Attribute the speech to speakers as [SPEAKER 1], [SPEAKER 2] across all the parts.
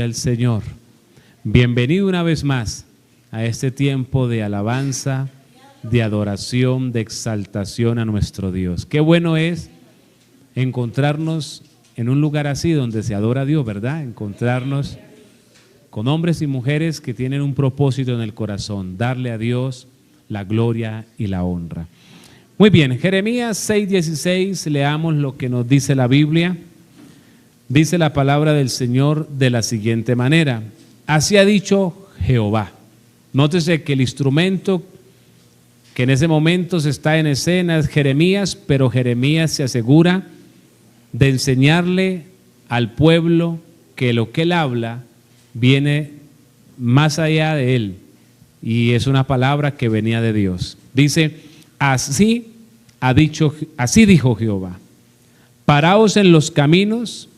[SPEAKER 1] al Señor. Bienvenido una vez más a este tiempo de alabanza, de adoración, de exaltación a nuestro Dios. Qué bueno es encontrarnos en un lugar así donde se adora a Dios, ¿verdad? Encontrarnos con hombres y mujeres que tienen un propósito en el corazón, darle a Dios la gloria y la honra. Muy bien, Jeremías 6:16, leamos lo que nos dice la Biblia. Dice la palabra del Señor de la siguiente manera: así ha dicho Jehová. Nótese que el instrumento que en ese momento se está en escena es Jeremías, pero Jeremías se asegura de enseñarle al pueblo que lo que él habla viene más allá de él, y es una palabra que venía de Dios. Dice: así dijo Jehová, paraos en los caminos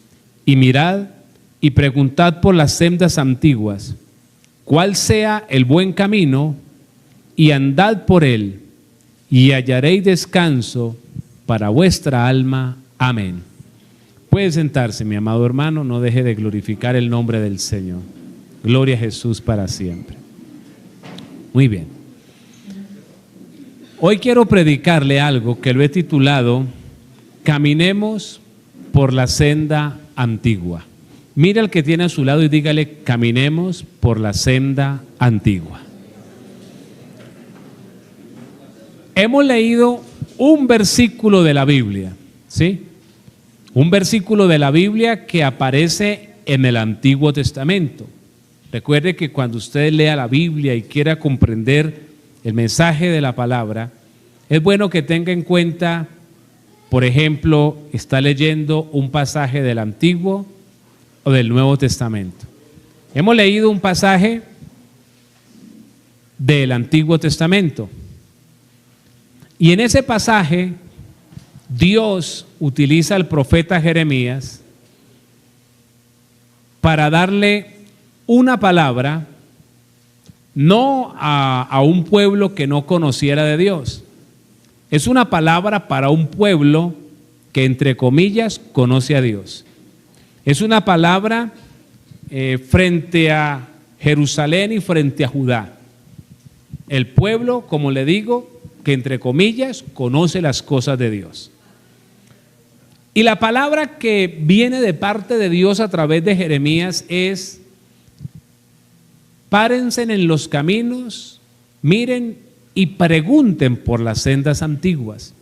[SPEAKER 1] y mirad y preguntad por las sendas antiguas, cuál sea el buen camino, y andad por él, y hallaréis descanso para vuestra alma. Amén. Puede sentarse, mi amado hermano, no deje de glorificar el nombre del Señor. Gloria a Jesús para siempre. Muy bien. Hoy quiero predicarle algo que lo he titulado Caminemos por la senda antigua. Mire al que tiene a su lado y dígale: caminemos por la senda antigua. Hemos leído un versículo de la Biblia, ¿sí? Un versículo de la Biblia que aparece en el Antiguo Testamento. Recuerde que cuando usted lea la Biblia y quiera comprender el mensaje de la palabra, es bueno que tenga en cuenta, por ejemplo, está leyendo un pasaje del Antiguo o del Nuevo Testamento. Hemos leído un pasaje del Antiguo Testamento, y en ese pasaje Dios utiliza al profeta Jeremías para darle una palabra, no a un pueblo que no conociera de Dios. Es una palabra para un pueblo que, entre comillas, conoce a Dios. Es una palabra frente a Jerusalén y frente a Judá. El pueblo, como le digo, que entre comillas conoce las cosas de Dios. Y la palabra que viene de parte de Dios a través de Jeremías es: párense en los caminos, miren y pregunten por las sendas antiguas.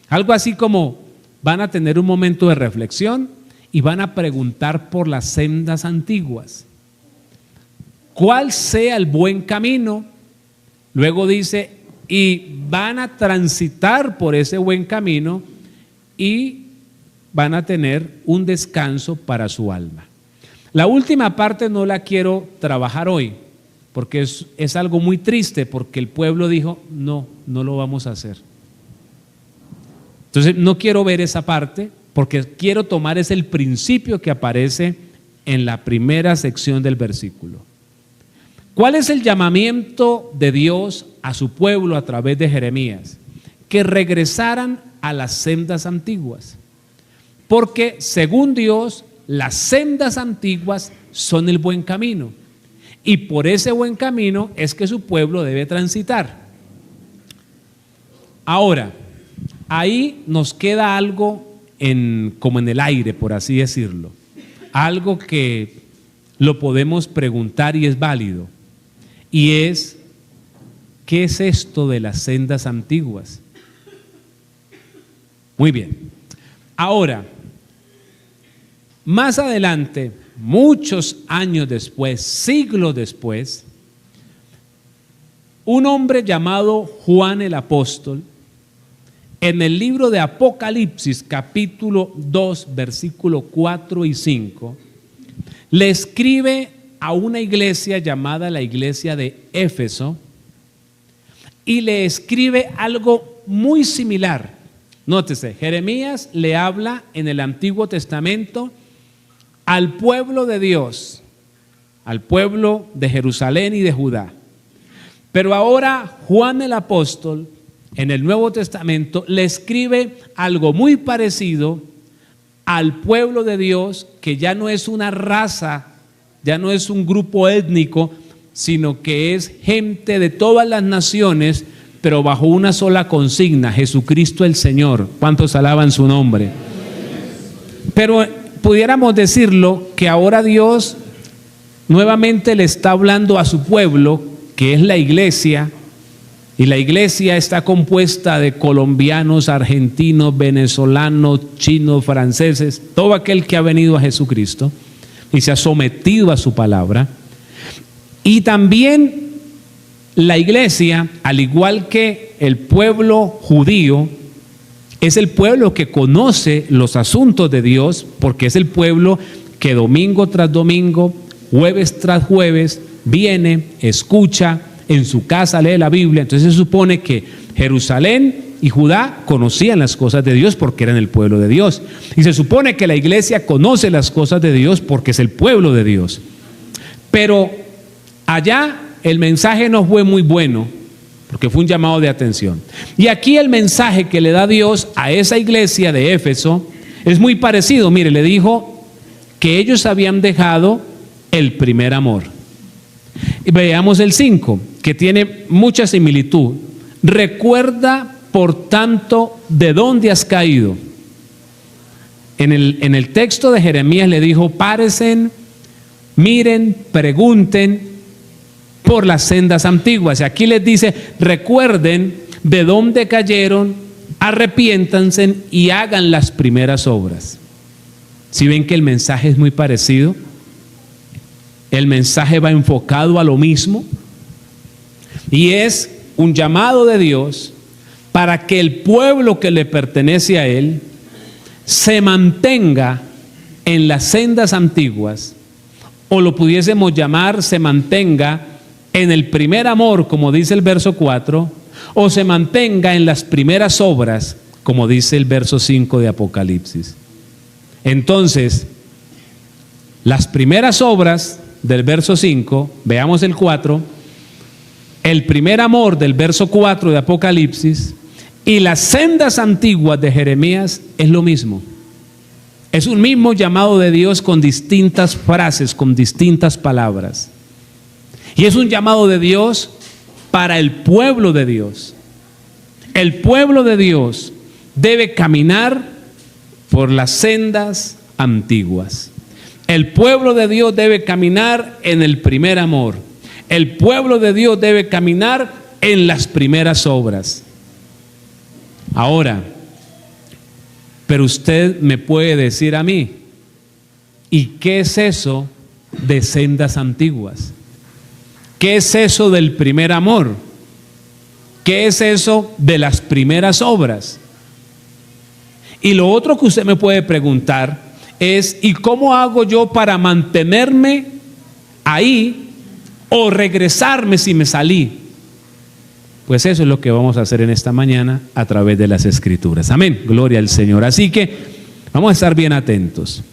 [SPEAKER 1] Algo así como: van a tener un momento de reflexión y van a preguntar por las sendas antiguas, cuál sea el buen camino. Luego dice: y van a transitar por ese buen camino y van a tener un descanso para su alma. La última parte no la quiero trabajar hoy, porque es algo muy triste, porque el pueblo dijo: no lo vamos a hacer. Entonces no quiero ver esa parte, porque quiero tomar es el principio que aparece en la primera sección del versículo. ¿Cuál es el llamamiento de Dios a su pueblo a través de Jeremías? Que regresaran a las sendas antiguas, porque según Dios las sendas antiguas son el buen camino, y por ese buen camino es que su pueblo debe transitar. Ahora, ahí nos queda algo como en el aire, por así decirlo, algo que lo podemos preguntar y es válido, y es: ¿qué es esto de las sendas antiguas? Muy bien. Ahora, más adelante, muchos años después, siglos después, un hombre llamado Juan el Apóstol, en el libro de Apocalipsis, capítulo 2, versículo 4 y 5, le escribe a una iglesia llamada la iglesia de Éfeso, y le escribe algo muy similar. Nótese, Jeremías le habla en el Antiguo Testamento al pueblo de Dios, al pueblo de Jerusalén y de Judá. Pero ahora Juan el Apóstol, en el Nuevo Testamento, le escribe algo muy parecido al pueblo de Dios, que ya no es una raza ya no es un grupo étnico, sino que es gente de todas las naciones, pero bajo una sola consigna: Jesucristo el Señor. ¿Cuántos alaban su nombre? Pero pudiéramos decirlo que ahora Dios nuevamente le está hablando a su pueblo, que es la iglesia, y la iglesia está compuesta de colombianos, argentinos, venezolanos, chinos, franceses, todo aquel que ha venido a Jesucristo y se ha sometido a su palabra. Y también la iglesia, al igual que el pueblo judío, es el pueblo que conoce los asuntos de Dios, porque es el pueblo que domingo tras domingo, jueves tras jueves, viene, escucha, en su casa lee la Biblia. Entonces se supone que Jerusalén y Judá conocían las cosas de Dios porque eran el pueblo de Dios. Y se supone que la iglesia conoce las cosas de Dios porque es el pueblo de Dios. Pero allá el mensaje no fue muy bueno, porque fue un llamado de atención. Y aquí el mensaje que le da Dios a esa iglesia de Éfeso es muy parecido. Mire, le dijo que ellos habían dejado el primer amor. Y veamos el 5, que tiene mucha similitud. Recuerda, por tanto, de dónde has caído. En el texto de Jeremías le dijo: párense, miren, pregunten por las sendas antiguas. Y aquí les dice: recuerden de dónde cayeron, arrepiéntanse y hagan las primeras obras. ¿Sí ven que el mensaje es muy parecido? El mensaje va enfocado a lo mismo, y es un llamado de Dios para que el pueblo que le pertenece a Él se mantenga en las sendas antiguas, o lo pudiésemos llamar, se mantenga en el primer amor, como dice el verso 4, o se mantenga en las primeras obras, como dice el verso 5 de Apocalipsis. Entonces, las primeras obras del verso 5, veamos el 4, el primer amor del verso 4 de Apocalipsis y las sendas antiguas de Jeremías es lo mismo. Es un mismo llamado de Dios con distintas frases, con distintas palabras. Y es un llamado de Dios para el pueblo de Dios. El pueblo de Dios debe caminar por las sendas antiguas. El pueblo de Dios debe caminar en el primer amor. El pueblo de Dios debe caminar en las primeras obras. Ahora, pero usted me puede decir a mí, ¿y qué es eso de sendas antiguas? ¿Qué es eso del primer amor? ¿Qué es eso de las primeras obras? Y lo otro que usted me puede preguntar es: ¿y cómo hago yo para mantenerme ahí o regresarme si me salí? Pues eso es lo que vamos a hacer en esta mañana a través de las Escrituras. Amén, gloria al Señor. Así que vamos a estar bien atentos.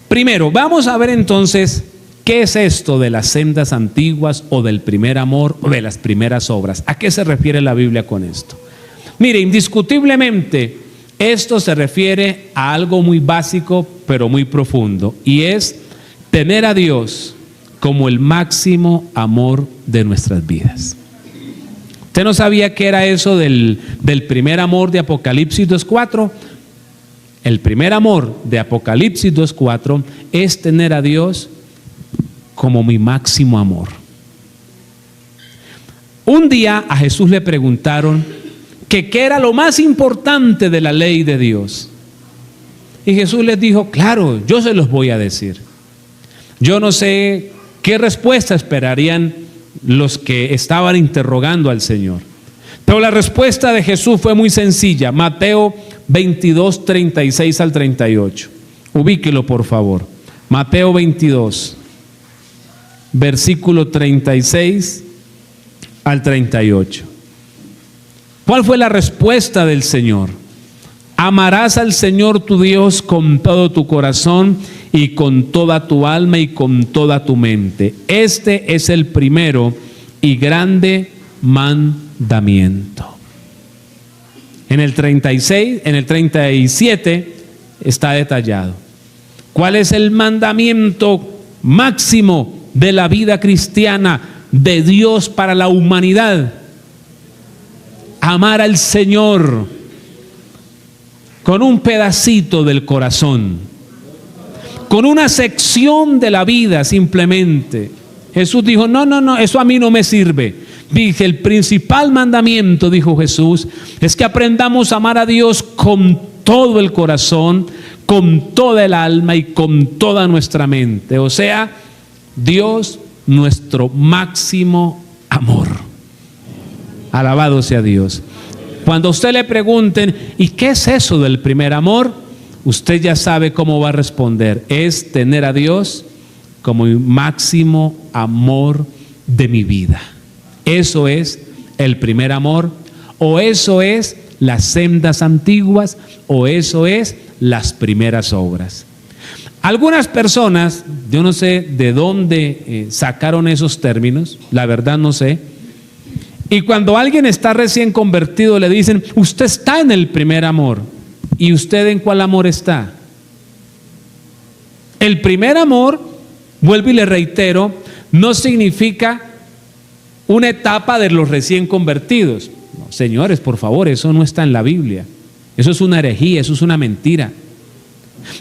[SPEAKER 1] Primero, vamos a ver entonces qué es esto de las sendas antiguas o del primer amor o de las primeras obras. ¿A qué se refiere la Biblia con esto? Mire, indiscutiblemente esto se refiere a algo muy básico pero muy profundo, y es tener a Dios como el máximo amor de nuestras vidas. ¿Usted no sabía qué era eso del primer amor de Apocalipsis 2:4? El primer amor de Apocalipsis 2:4 es tener a Dios como mi máximo amor. Un día a Jesús le preguntaron que qué era lo más importante de la ley de Dios. Y Jesús les dijo: claro, yo se los voy a decir. Yo no sé qué respuesta esperarían los que estaban interrogando al Señor, pero la respuesta de Jesús fue muy sencilla. Mateo 22, 36 al 38. Ubíquelo, por favor. Mateo 22, versículo 36 al 38. ¿Cuál fue la respuesta del Señor? Amarás al Señor tu Dios con todo tu corazón y con toda tu alma y con toda tu mente. Este es el primero y grande mandamiento. En el 37 está detallado. ¿Cuál es el mandamiento máximo de la vida cristiana de Dios para la humanidad. Amar al Señor con un pedacito del corazón, con una sección de la vida simplemente. Jesús dijo, no, eso a mí no me sirve. Dije, el principal mandamiento, dijo Jesús, es que aprendamos a amar a Dios con todo el corazón, con toda el alma y con toda nuestra mente. O sea, Dios, nuestro máximo amor. Alabado sea Dios. Cuando a usted le pregunten, ¿y qué es eso del primer amor? Usted ya sabe cómo va a responder. Es tener a Dios como el máximo amor de mi vida. Eso es el primer amor, o eso es las sendas antiguas, o eso es las primeras obras. Algunas personas, yo no sé de dónde sacaron esos términos, la verdad no sé. Y cuando alguien está recién convertido le dicen, usted está en el primer amor. ¿Y usted en cuál amor está? El primer amor, vuelvo y le reitero, no significa una etapa de los recién convertidos. No, señores, por favor, eso no está en la Biblia. Eso es una herejía, eso es una mentira.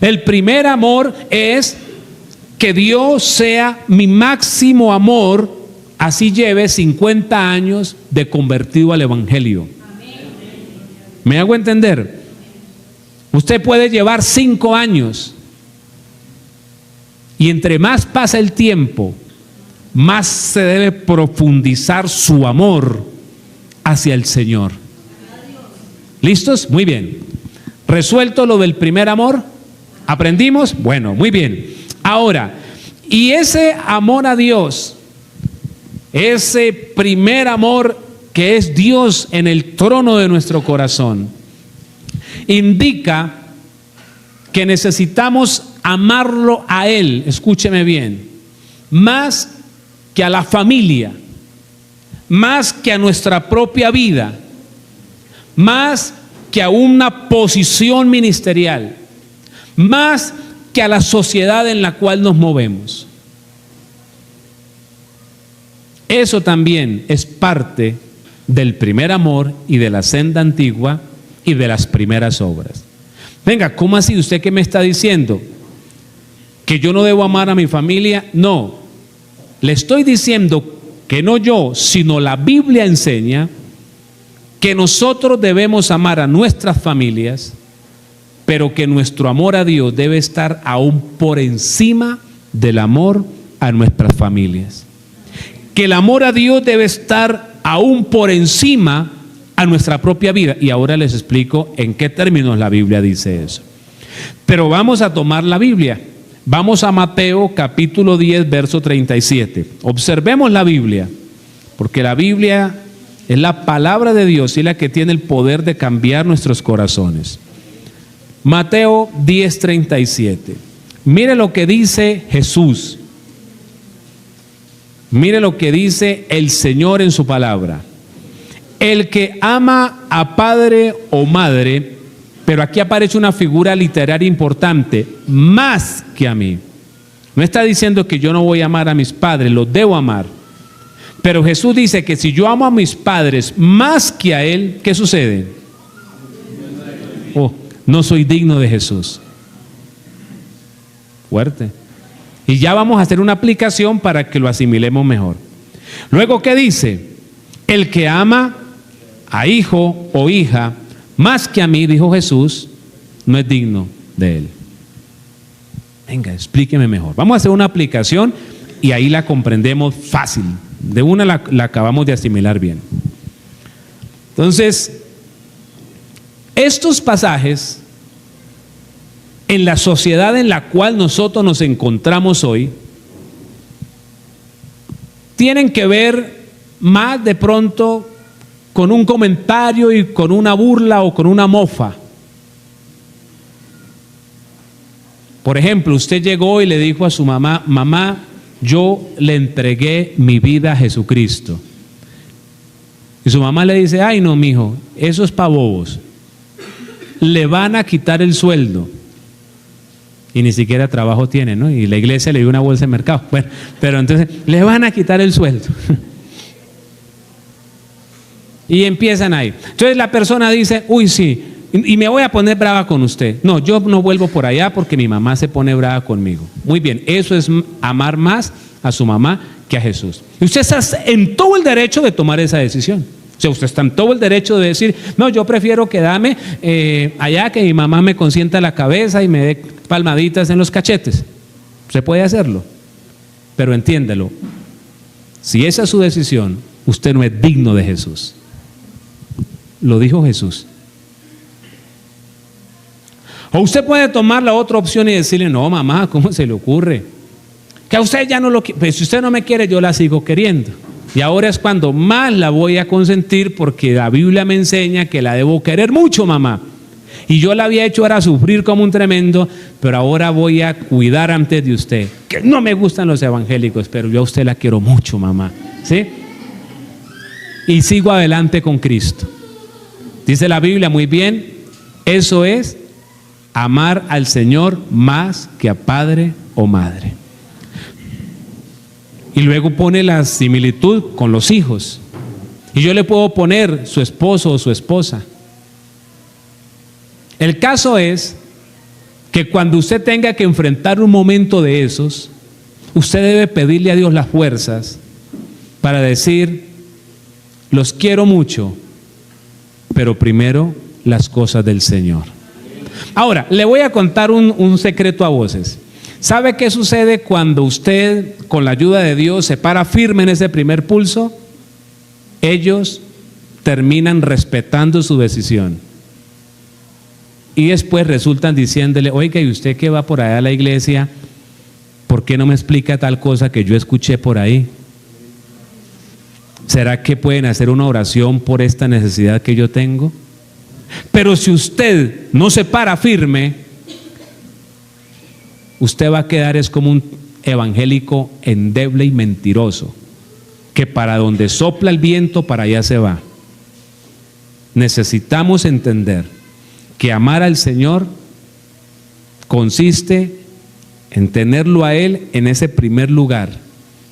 [SPEAKER 1] El primer amor es que Dios sea mi máximo amor, así lleve 50 años de convertido al Evangelio. ¿Me hago entender? Usted puede llevar 5 años y entre más pasa el tiempo, más se debe profundizar su amor hacia el Señor. ¿Listos? Muy bien. ¿Resuelto lo del primer amor? ¿Aprendimos? Bueno, muy bien. Ahora, y ese amor a Dios, ese primer amor que es Dios en el trono de nuestro corazón, indica que necesitamos amarlo a Él, escúcheme bien, más que a la familia, más que a nuestra propia vida, más que a una posición ministerial, más que a la sociedad en la cual nos movemos. Eso también es parte del primer amor y de la senda antigua y de las primeras obras. Venga, ¿cómo así? ¿Usted qué me está diciendo? ¿Que yo no debo amar a mi familia? No, le estoy diciendo que no yo, sino la Biblia enseña que nosotros debemos amar a nuestras familias, pero que nuestro amor a Dios debe estar aún por encima del amor a nuestras familias. Que el amor a Dios debe estar aún por encima a nuestra propia vida. Y ahora les explico en qué términos la Biblia dice eso. Pero vamos a tomar la Biblia. Vamos a Mateo capítulo 10, verso 37. Observemos la Biblia, porque la Biblia es la palabra de Dios y la que tiene el poder de cambiar nuestros corazones. Mateo 10, 37. Mire lo que dice Jesús. Mire lo que dice el Señor en su palabra. El que ama a padre o madre, pero aquí aparece una figura literaria importante, más que a mí. No está diciendo que yo no voy a amar a mis padres, los debo amar. Pero Jesús dice que si yo amo a mis padres más que a Él, ¿qué sucede? Oh, no soy digno de Jesús. Fuerte. Y ya vamos a hacer una aplicación para que lo asimilemos mejor. Luego, ¿qué dice? El que ama a hijo o hija más que a mí, dijo Jesús, no es digno de Él. Venga, explíqueme mejor. Vamos a hacer una aplicación y ahí la comprendemos fácil. De una la acabamos de asimilar bien. Entonces, estos pasajes en la sociedad en la cual nosotros nos encontramos hoy tienen que ver más de pronto con un comentario y con una burla o con una mofa. Por ejemplo, usted llegó y le dijo a su mamá: mamá, yo le entregué mi vida a Jesucristo. Y su mamá le dice: ay no, mijo, eso es para bobos. Le van a quitar el sueldo. y ni siquiera trabajo tiene, ¿no? Y la iglesia le dio una bolsa de mercado. Bueno, pero entonces le van a quitar el sueldo. Y empiezan ahí. Entonces la persona dice, uy, sí, y me voy a poner brava con usted. No, yo no vuelvo por allá porque mi mamá se pone brava conmigo. Muy bien, eso es amar más a su mamá que a Jesús. Y usted está en todo el derecho de tomar esa decisión. O sea, usted está en todo el derecho de decir, no, yo prefiero quedarme allá, que mi mamá me consienta la cabeza y me dé palmaditas en los cachetes. Usted puede hacerlo, pero entiéndelo, si esa es su decisión, usted no es digno de Jesús. Lo dijo Jesús. O usted puede tomar la otra opción y decirle, no, mamá, ¿cómo se le ocurre? Que a usted ya no lo quiere. Pues si usted no me quiere, yo la sigo queriendo. Y ahora es cuando más la voy a consentir, porque la Biblia me enseña que la debo querer mucho, mamá. Y yo la había hecho ahora sufrir como un tremendo, pero ahora voy a cuidar antes de usted. Que no me gustan los evangélicos, pero yo a usted la quiero mucho, mamá. ¿Sí? Y sigo adelante con Cristo. Dice la Biblia muy bien, eso es amar al Señor más que a padre o madre. Y luego pone la similitud con los hijos. Y yo le puedo poner su esposo o su esposa. El caso es que cuando usted tenga que enfrentar un momento de esos, usted debe pedirle a Dios las fuerzas para decir, los quiero mucho, pero primero las cosas del Señor. Ahora, le voy a contar un secreto a voces. ¿Sabe qué sucede cuando usted, con la ayuda de Dios, se para firme en ese primer pulso? Ellos terminan respetando su decisión. Y después resultan diciéndole, oiga, ¿y usted que va por allá a la iglesia? ¿Por qué no me explica tal cosa que yo escuché por ahí? ¿Será que pueden hacer una oración por esta necesidad que yo tengo? Pero si usted no se para firme, usted va a quedar es como un evangélico endeble y mentiroso, que para donde sopla el viento, para allá se va. Necesitamos entender que amar al Señor consiste en tenerlo a Él en ese primer lugar,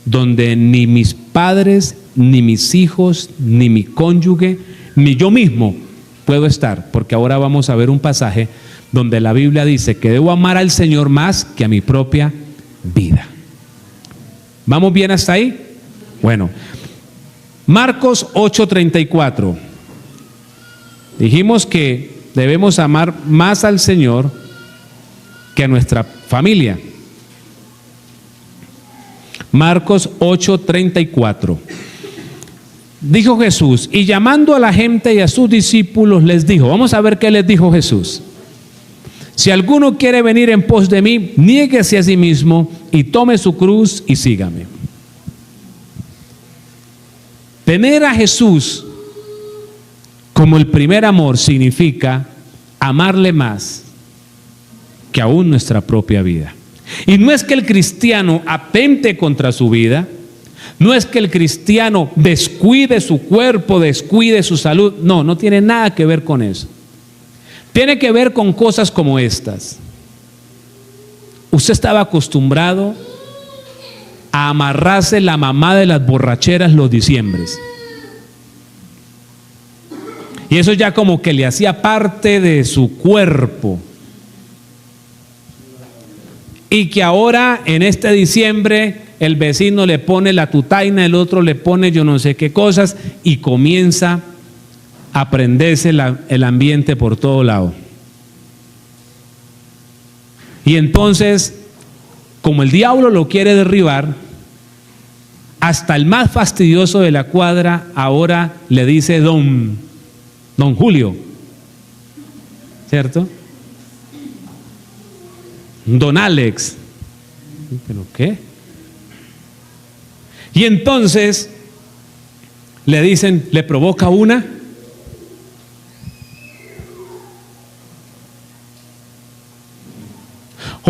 [SPEAKER 1] donde ni mis padres, ni mis hijos, ni mi cónyuge, ni yo mismo puedo estar, porque ahora vamos a ver un pasaje donde la Biblia dice que debo amar al Señor más que a mi propia vida. ¿Vamos bien hasta ahí? Bueno, Marcos 8:34. Dijimos que debemos amar más al Señor que a nuestra familia. Marcos 8:34. Dijo Jesús, y llamando a la gente y a sus discípulos les dijo, vamos a ver qué les dijo Jesús. Si alguno quiere venir en pos de mí, niéguese a sí mismo y tome su cruz y sígame. Tener a Jesús como el primer amor significa amarle más que aún nuestra propia vida. Y no es que el cristiano atente contra su vida, no es que el cristiano descuide su cuerpo, descuide su salud, no, no tiene nada que ver con eso. Tiene que ver con cosas como estas. Usted estaba acostumbrado a amarrarse la mamá de las borracheras los diciembres. Y eso ya como que le hacía parte de su cuerpo. Y que ahora en este diciembre el vecino le pone la tutaina, el otro le pone yo no sé qué cosas y comienza a prenderse el ambiente por todo lado. Y entonces, como el diablo lo quiere derribar, hasta el más fastidioso de la cuadra ahora le dice don Julio, ¿cierto? Don Alex. ¿Pero qué? Y entonces le dicen, le provoca una.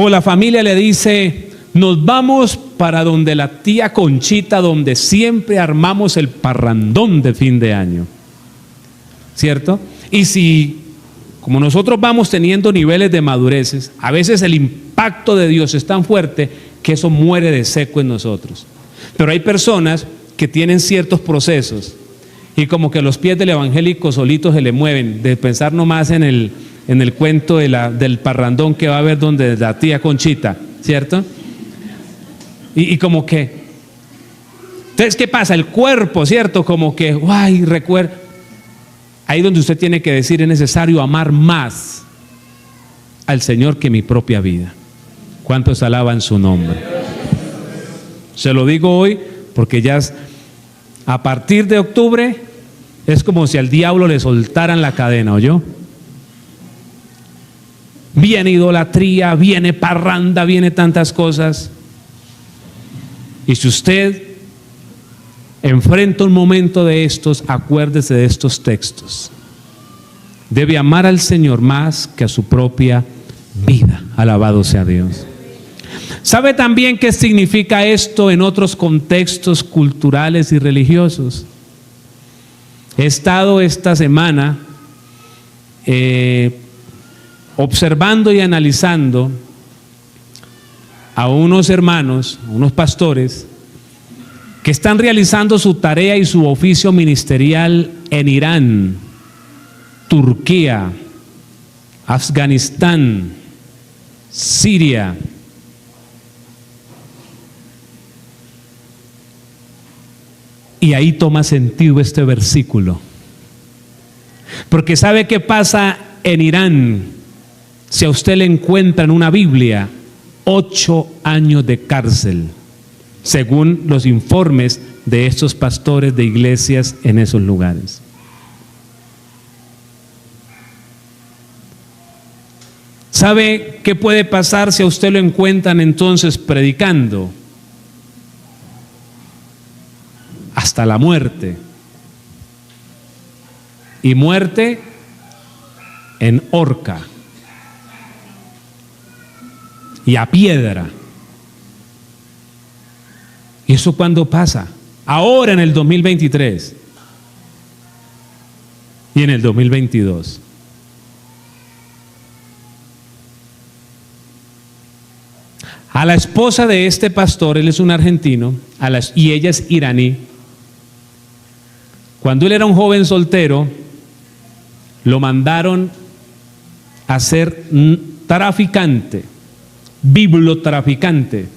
[SPEAKER 1] O la familia le dice, nos vamos para donde la tía Conchita, donde siempre armamos el parrandón de fin de año. ¿Cierto? Y si, como nosotros vamos teniendo niveles de madureces, a veces el impacto de Dios es tan fuerte que eso muere de seco en nosotros. Pero hay personas que tienen ciertos procesos y como que los pies del evangélico solitos se le mueven, de pensar nomás en el cuento del parrandón que va a haber donde la tía Conchita, ¿cierto? Y como que, entonces, ¿qué pasa? El cuerpo, ¿cierto? Como que, guay, recuerda. Ahí donde usted tiene que decir, es necesario amar más al Señor que mi propia vida. ¿Cuántos alaban su nombre? Se lo digo hoy porque ya a partir de octubre es como si al diablo le soltaran la cadena, ¿oyó? Viene idolatría, viene parranda, viene tantas cosas. Y si usted enfrenta un momento de estos, acuérdese de estos textos. Debe amar al Señor más que a su propia vida. Alabado sea Dios. ¿Sabe también qué significa esto en otros contextos culturales y religiosos? He estado esta semana observando y analizando a unos hermanos, unos pastores, que están realizando su tarea y su oficio ministerial en Irán, Turquía, Afganistán, Siria. Y ahí toma sentido este versículo. Porque ¿sabe qué pasa en Irán? Si a usted le encuentran una Biblia, 8 años de cárcel, según los informes de estos pastores de iglesias en esos lugares. ¿Sabe qué puede pasar si a usted lo encuentran entonces predicando? Hasta la muerte. Y muerte en horca y a piedra. ¿Y eso cuándo pasa? Ahora en el 2023 y en el 2022. A la esposa de este pastor, él es un argentino, y ella es iraní. Cuando él era un joven soltero, lo mandaron a ser traficante, bibliotraficante,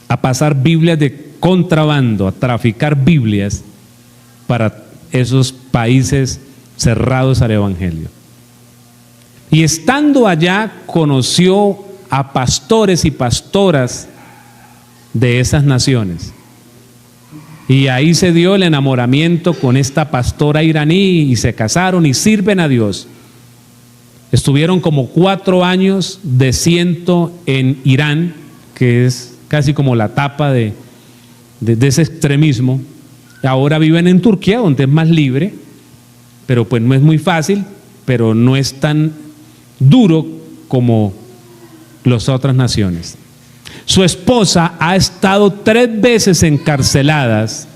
[SPEAKER 1] a pasar Biblias de contrabando, a traficar Biblias para esos países cerrados al Evangelio. Y estando allá conoció a pastores y pastoras de esas naciones. Y ahí se dio el enamoramiento con esta pastora iraní y se casaron y sirven a Dios. Estuvieron como 4 años de ciento en Irán, que es casi como la tapa de ese extremismo. Ahora viven en Turquía, donde es más libre, pero pues no es muy fácil, pero no es tan duro como las otras naciones. Su esposa ha estado 3 veces encarceladas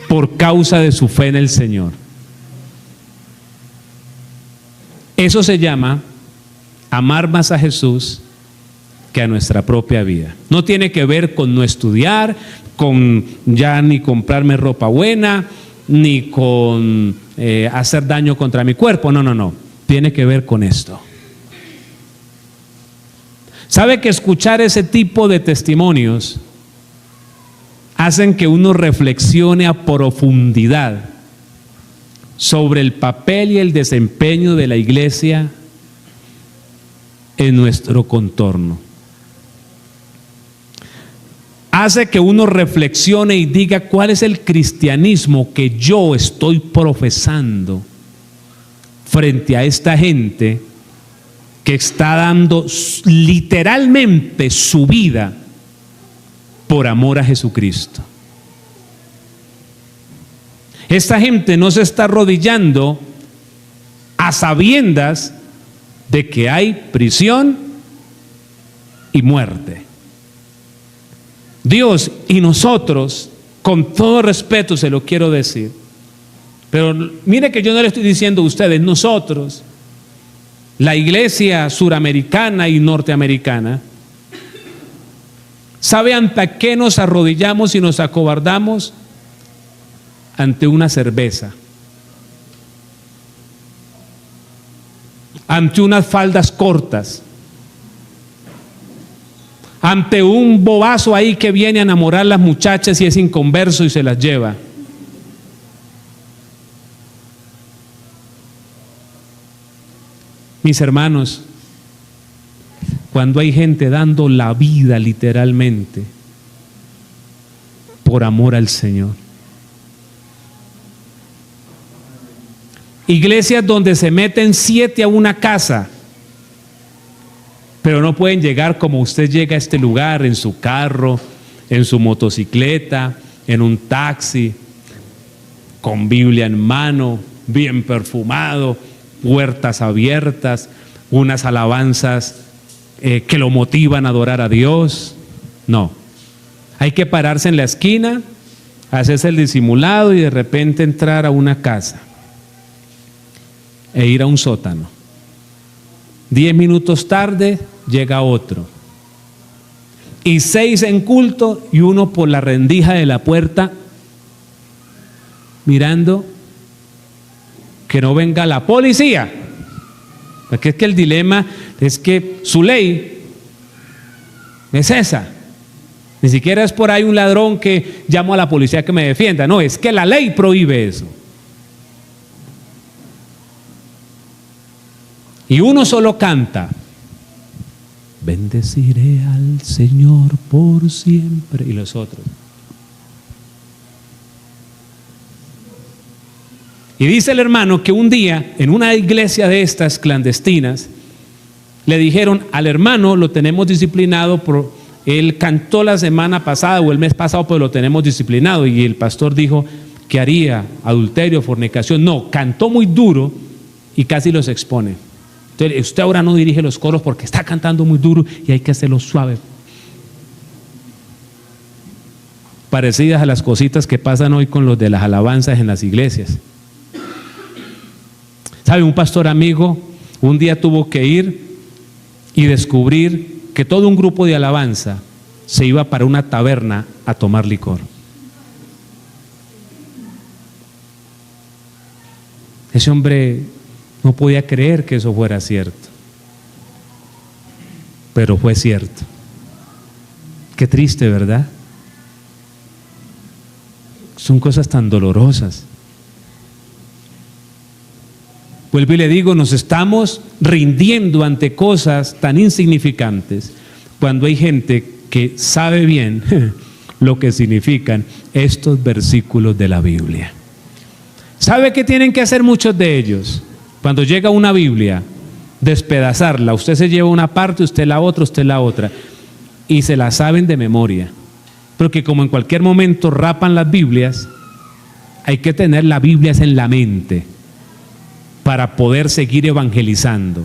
[SPEAKER 1] por causa de su fe en el Señor. Eso se llama amar más a Jesús que a nuestra propia vida. No tiene que ver con no estudiar, con ya ni comprarme ropa buena, ni con hacer daño contra mi cuerpo. No. Tiene que ver con esto. ¿Sabe que escuchar ese tipo de testimonios hacen que uno reflexione a profundidad sobre el papel y el desempeño de la iglesia en nuestro contorno? Hace que uno reflexione y diga cuál es el cristianismo que yo estoy profesando frente a esta gente que está dando literalmente su vida por amor a Jesucristo. Esta gente no se está arrodillando a sabiendas de que hay prisión y muerte. Dios y nosotros, con todo respeto se lo quiero decir, pero mire que yo no le estoy diciendo a ustedes, nosotros la iglesia suramericana y norteamericana, ¿sabe ante qué nos arrodillamos y nos acobardamos? Ante una cerveza, ante unas faldas cortas, ante un bobazo ahí que viene a enamorar a las muchachas y es inconverso y se las lleva. Mis hermanos, cuando hay gente dando la vida literalmente por amor al Señor, iglesias donde se meten 7 a una casa, pero no pueden llegar como usted llega a este lugar, en su carro, en su motocicleta, en un taxi, con Biblia en mano, bien perfumado, puertas abiertas, unas alabanzas que lo motivan a adorar a Dios. No, hay que pararse en la esquina, hacerse el disimulado y de repente entrar a una casa e ir a un sótano. 10 minutos tarde llega otro, y 6 en culto y uno por la rendija de la puerta mirando que no venga la policía, porque es que el dilema es que su ley es esa. Ni siquiera es por ahí un ladrón que llamo a la policía que me defienda, no, es que la ley prohíbe eso. Y uno solo canta: bendeciré al Señor por siempre. Y los otros. Y dice el hermano que un día en una iglesia de estas clandestinas le dijeron al hermano: lo tenemos disciplinado, él cantó la semana pasada o el mes pasado, pero lo tenemos disciplinado. Y el pastor dijo que haría adulterio, fornicación. No, cantó muy duro y casi los expone. Entonces, usted ahora no dirige los coros porque está cantando muy duro y hay que hacerlo suave. Parecidas a las cositas que pasan hoy con los de las alabanzas en las iglesias. ¿Sabe? Un pastor amigo un día tuvo que ir y descubrir que todo un grupo de alabanza se iba para una taberna a tomar licor. Ese hombre no podía creer que eso fuera cierto, pero fue cierto. Qué triste, ¿verdad? Son cosas tan dolorosas. Vuelvo y le digo, nos estamos rindiendo ante cosas tan insignificantes cuando hay gente que sabe bien lo que significan estos versículos de la Biblia. ¿Sabe qué tienen que hacer muchos de ellos? Cuando llega una Biblia, despedazarla. Usted se lleva una parte, usted la otra, usted la otra, y se la saben de memoria. Porque como en cualquier momento rapan las Biblias, hay que tener las Biblias en la mente para poder seguir evangelizando.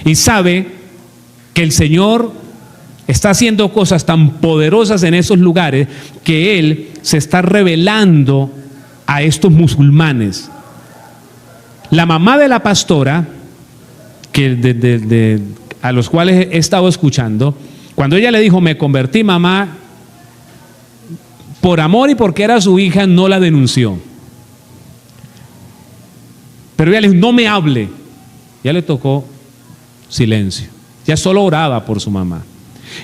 [SPEAKER 1] Y sabe que el Señor está haciendo cosas tan poderosas en esos lugares que Él se está revelando a estos musulmanes. La mamá de la pastora, que a los cuales he estado escuchando, cuando ella le dijo: me convertí, mamá, por amor y porque era su hija, no la denunció. Pero ella le dijo: no me hable. Ya le tocó silencio. Ya solo oraba por su mamá.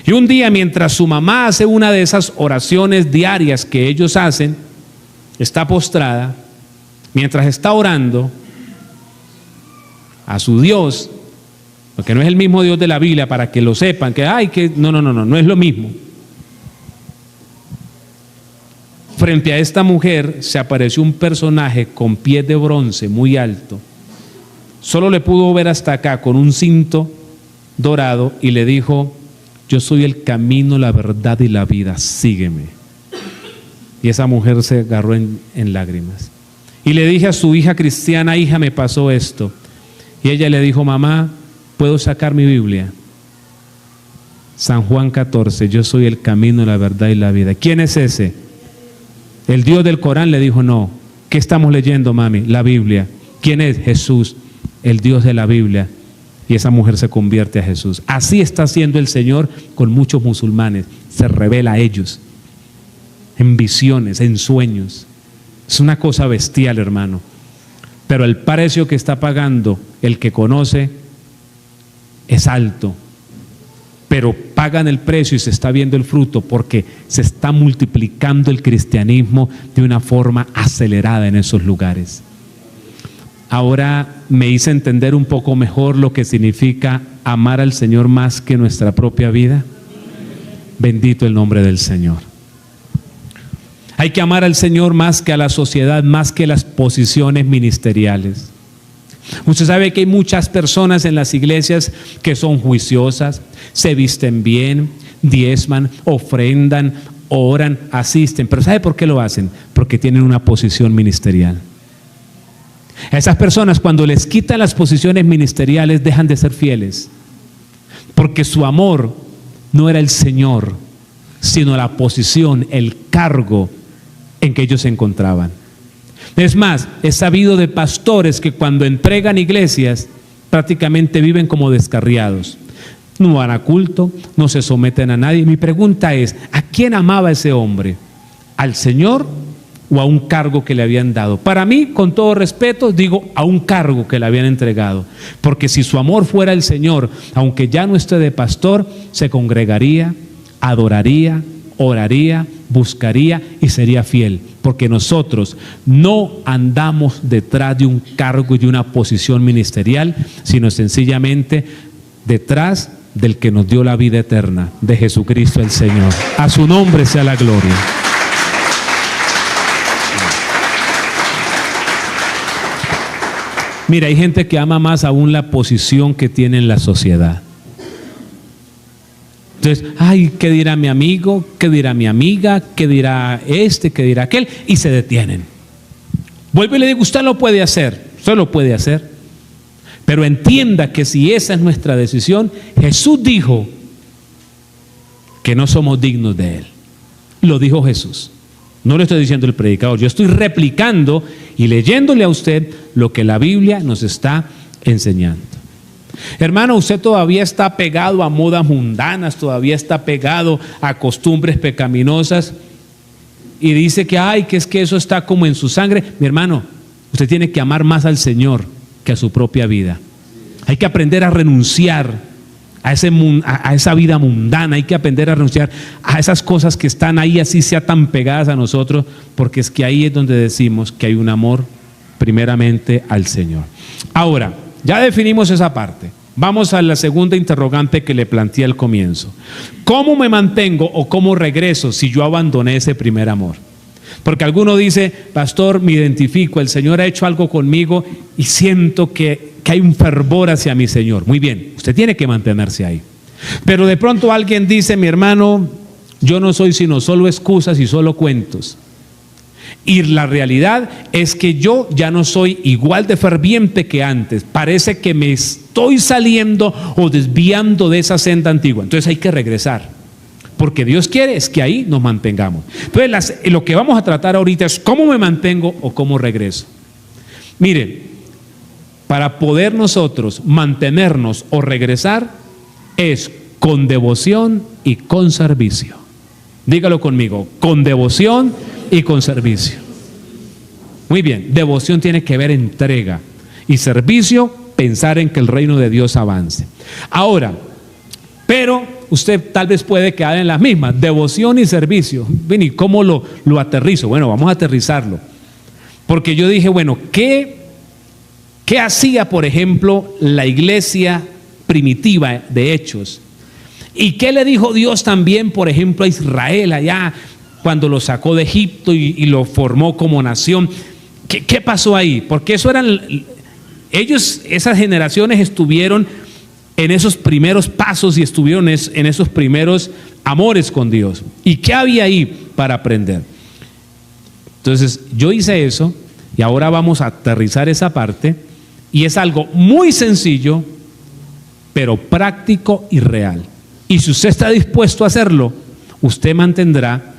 [SPEAKER 1] Y un día, mientras su mamá hace una de esas oraciones diarias que ellos hacen, está postrada, mientras está orando a su Dios, porque no es el mismo Dios de la Biblia, para que lo sepan, que no es lo mismo. Frente a esta mujer se apareció un personaje con pies de bronce muy alto, solo le pudo ver hasta acá, con un cinto dorado, y le dijo: yo soy el camino, la verdad y la vida, sígueme. Y esa mujer se agarró en lágrimas. Y le dije a su hija cristiana: hija, me pasó esto. Y ella le dijo: mamá, ¿puedo sacar mi Biblia? San Juan 14, yo soy el camino, la verdad y la vida. ¿Quién es ese? El Dios del Corán. Le dijo: no. ¿Qué estamos leyendo, mami? La Biblia. ¿Quién es? Jesús, el Dios de la Biblia. y esa mujer se convierte a Jesús. Así está haciendo el Señor con muchos musulmanes. Se revela a ellos en visiones, en sueños. Es una cosa bestial, hermano. Pero el precio que está pagando el que conoce es alto. Pero pagan el precio y se está viendo el fruto porque se está multiplicando el cristianismo de una forma acelerada en esos lugares. Ahora me hice entender un poco mejor lo que significa amar al Señor más que nuestra propia vida. Bendito el nombre del Señor. Hay que amar al Señor más que a la sociedad, más que las posiciones ministeriales. Usted sabe que hay muchas personas en las iglesias que son juiciosas, se visten bien, diezman, ofrendan, oran, asisten. Pero ¿sabe por qué lo hacen? Porque tienen una posición ministerial. A esas personas, cuando les quitan las posiciones ministeriales, dejan de ser fieles. Porque su amor no era el Señor, sino la posición, el cargo en que ellos se encontraban. Es más, he sabido de pastores que cuando entregan iglesias prácticamente viven como descarriados. No van a culto, no se someten a nadie. Mi pregunta es, ¿a quién amaba ese hombre? ¿Al Señor o a un cargo que le habían dado? Para mí, con todo respeto, digo a un cargo que le habían entregado. Porque si su amor fuera el Señor, aunque ya no esté de pastor, se congregaría, adoraría, oraría, buscaría y sería fiel. Porque nosotros no andamos detrás de un cargo y de una posición ministerial, sino sencillamente detrás del que nos dio la vida eterna, de Jesucristo el Señor. A su nombre sea la gloria. Mira, hay gente que ama más aún la posición que tiene en la sociedad. Entonces, ay, ¿qué dirá mi amigo? ¿Qué dirá mi amiga? ¿Qué dirá este? ¿Qué dirá aquel? Y se detienen. Vuelvo y le digo, usted lo puede hacer, pero entienda que si esa es nuestra decisión, Jesús dijo que no somos dignos de Él. Lo dijo Jesús. No lo estoy diciendo el predicador, yo estoy replicando y leyéndole a usted lo que la Biblia nos está enseñando. Hermano, usted todavía está pegado a modas mundanas, todavía está pegado a costumbres pecaminosas y dice que es que eso está como en su sangre. Mi hermano, usted tiene que amar más al Señor que a su propia vida. Hay que aprender a renunciar a esa vida mundana, hay que aprender a renunciar a esas cosas que están ahí, así sea tan pegadas a nosotros, porque es que ahí es donde decimos que hay un amor primeramente al Señor. Ahora, ya definimos esa parte. Vamos a la segunda interrogante que le planteé al comienzo. ¿Cómo me mantengo o cómo regreso si yo abandoné ese primer amor? Porque alguno dice, pastor, me identifico, el Señor ha hecho algo conmigo y siento que hay un fervor hacia mi Señor. Muy bien, usted tiene que mantenerse ahí. Pero de pronto alguien dice, mi hermano, yo no soy sino solo excusas y solo cuentos. Y la realidad es que yo ya no soy igual de ferviente que antes. Parece que me estoy saliendo o desviando de esa senda antigua. Entonces hay que regresar. Porque Dios quiere es que ahí nos mantengamos. Entonces lo que vamos a tratar ahorita es cómo me mantengo o cómo regreso. Mire, para poder nosotros mantenernos o regresar es con devoción y con servicio. Dígalo conmigo, con devoción y con servicio. Muy bien, devoción tiene que ver entrega y servicio, pensar en que el reino de Dios avance. Ahora, pero usted tal vez puede quedar en las mismas, devoción y servicio. ¿Y cómo lo aterrizo? Bueno, vamos a aterrizarlo. Porque yo dije, bueno, ¿qué hacía, por ejemplo, la iglesia primitiva de Hechos? ¿Y qué le dijo Dios también, por ejemplo, a Israel allá cuando lo sacó de Egipto y lo formó como nación? ¿Qué pasó ahí? Porque esas generaciones estuvieron en esos primeros pasos y estuvieron en esos primeros amores con Dios. ¿Y qué había ahí para aprender? Entonces yo hice eso y ahora vamos a aterrizar esa parte y es algo muy sencillo, pero práctico y real. Y si usted está dispuesto a hacerlo, usted mantendrá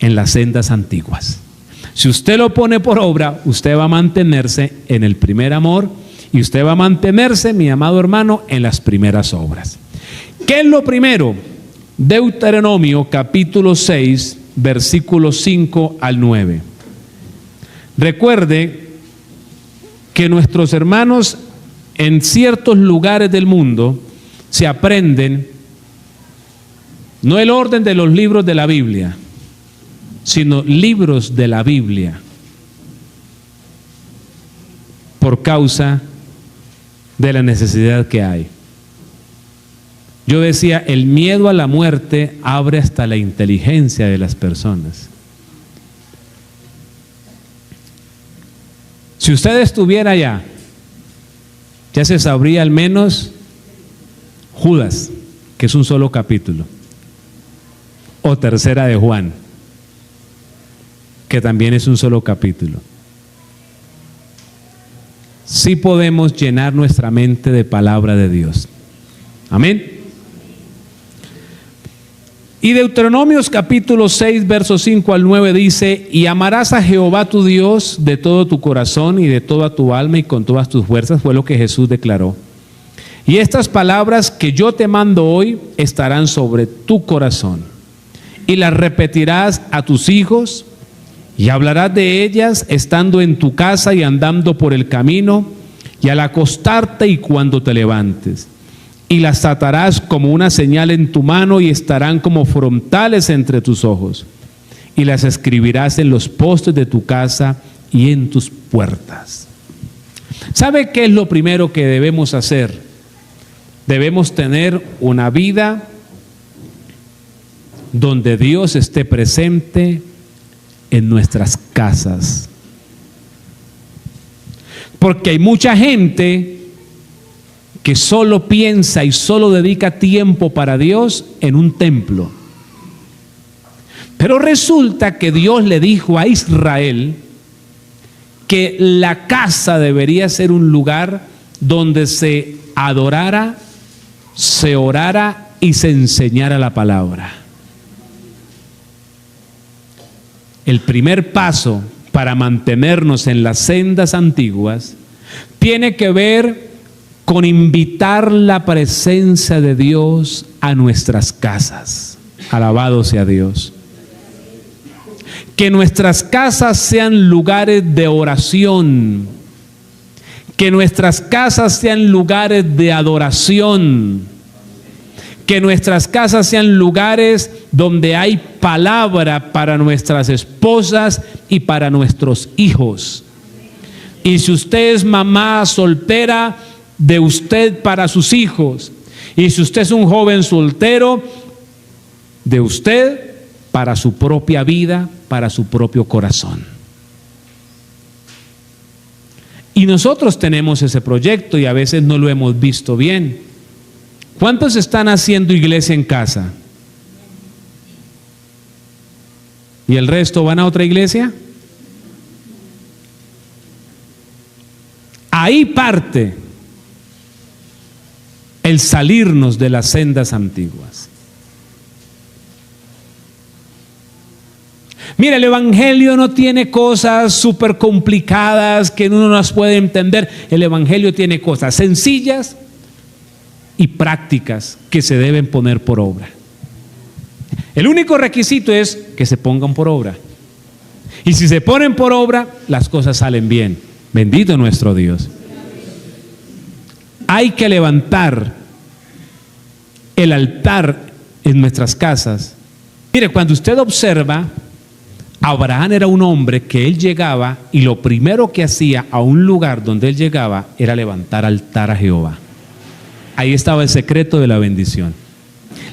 [SPEAKER 1] en las sendas antiguas. Si usted lo pone por obra, usted va a mantenerse en el primer amor Y usted va a mantenerse, mi amado hermano, en las primeras obras. ¿Qué es lo primero? Deuteronomio capítulo 6, versículos 5 al 9. Recuerde que nuestros hermanos en ciertos lugares del mundo se aprenden no el orden de los libros de la Biblia, sino libros de la Biblia, por causa de la necesidad que hay. Yo decía, el miedo a la muerte abre hasta la inteligencia de las personas. Si usted estuviera allá, ya se sabría al menos Judas, que es un solo capítulo, o Tercera de Juan, que también es un solo capítulo. Sí podemos llenar nuestra mente de palabra de Dios. Amén. Y Deuteronomios capítulo 6, versos 5 al 9 dice: y amarás a Jehová tu Dios de todo tu corazón y de toda tu alma y con todas tus fuerzas, fue lo que Jesús declaró. Y estas palabras que yo te mando hoy estarán sobre tu corazón, y las repetirás a tus hijos, y hablarás de ellas estando en tu casa y andando por el camino, y al acostarte y cuando te levantes. Y las atarás como una señal en tu mano y estarán como frontales entre tus ojos. Y las escribirás en los postes de tu casa y en tus puertas. ¿Sabe qué es lo primero que debemos hacer? Debemos tener una vida donde Dios esté presente en nuestras casas. Porque hay mucha gente que solo piensa y solo dedica tiempo para Dios en un templo. Pero resulta que Dios le dijo a Israel que la casa debería ser un lugar donde se adorara, se orara y se enseñara la palabra. El primer paso para mantenernos en las sendas antiguas tiene que ver con invitar la presencia de Dios a nuestras casas. Alabado sea Dios. Que nuestras casas sean lugares de oración. Que nuestras casas sean lugares de adoración. Que nuestras casas sean lugares donde hay palabra para nuestras esposas y para nuestros hijos. Y si usted es mamá soltera, de usted para sus hijos. Y si usted es un joven soltero, de usted para su propia vida, para su propio corazón. Y nosotros tenemos ese proyecto y a veces no lo hemos visto bien. ¿Cuántos están haciendo iglesia en casa? ¿Y el resto van a otra iglesia? Ahí parte el salirnos de las sendas antiguas. Mira, el Evangelio no tiene cosas súper complicadas que uno no las puede entender. El Evangelio tiene cosas sencillas y prácticas que se deben poner por obra. El único requisito es que se pongan por obra. Y si se ponen por obra, las cosas salen bien. Bendito nuestro Dios. Hay que levantar el altar en nuestras casas. Mire, cuando usted observa, Abraham era un hombre que él llegaba y lo primero que hacía a un lugar donde él llegaba era levantar altar a Jehová. Ahí estaba el secreto de la bendición.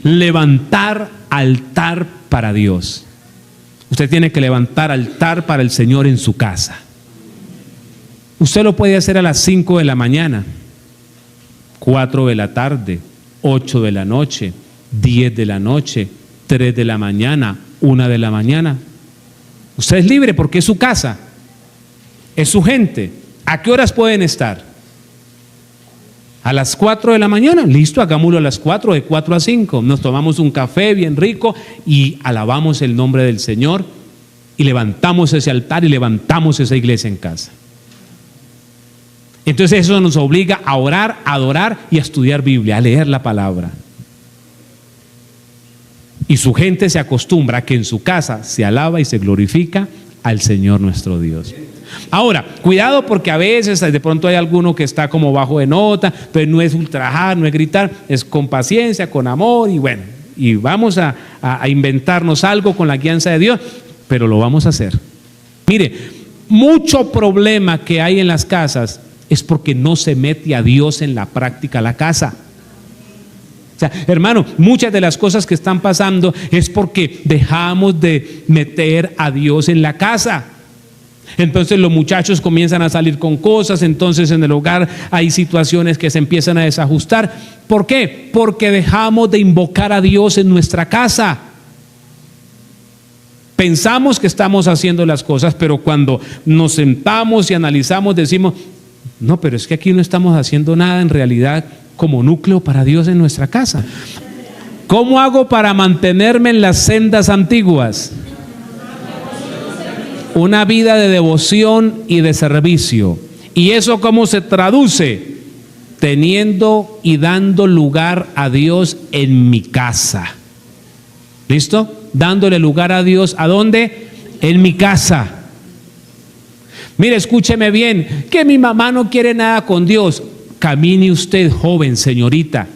[SPEAKER 1] Levantar altar para Dios. Usted tiene que levantar altar para el Señor en su casa. Usted lo puede hacer a las 5 de la mañana, 4 de la tarde, 8 de la noche, 10 de la noche, 3 de la mañana, 1 de la mañana. Usted es libre porque es su casa, es su gente. ¿A qué horas pueden estar? A las 4 de la mañana, listo, hagámoslo a las 4, de 4 a 5. Nos tomamos un café bien rico y alabamos el nombre del Señor y levantamos ese altar y levantamos esa iglesia en casa. Entonces eso nos obliga a orar, a adorar y a estudiar Biblia, a leer la palabra. Y su gente se acostumbra a que en su casa se alaba y se glorifica al Señor nuestro Dios. Ahora, cuidado, porque a veces de pronto hay alguno que está como bajo de nota, pero no es ultrajar, no es gritar, es con paciencia, con amor, y bueno, y vamos a inventarnos algo con la guianza de Dios, pero lo vamos a hacer. Mire, mucho problema que hay en las casas es porque no se mete a Dios en la práctica la casa. O sea, hermano, muchas de las cosas que están pasando es porque dejamos de meter a Dios en la casa. Entonces los muchachos comienzan a salir con cosas, entonces en el hogar hay situaciones que se empiezan a desajustar. ¿Por qué? Porque dejamos de invocar a Dios en nuestra casa. Pensamos que estamos haciendo las cosas, pero cuando nos sentamos y analizamos decimos, no, pero es que aquí no estamos haciendo nada en realidad como núcleo para Dios en nuestra casa. ¿Cómo hago para mantenerme en las sendas antiguas? Una vida de devoción y de servicio. ¿Y eso cómo se traduce? Teniendo y dando lugar a Dios en mi casa. ¿Listo? Dándole lugar a Dios, ¿a dónde? En mi casa. Mire, escúcheme bien, que mi mamá no quiere nada con Dios. Camine usted, joven, señorita.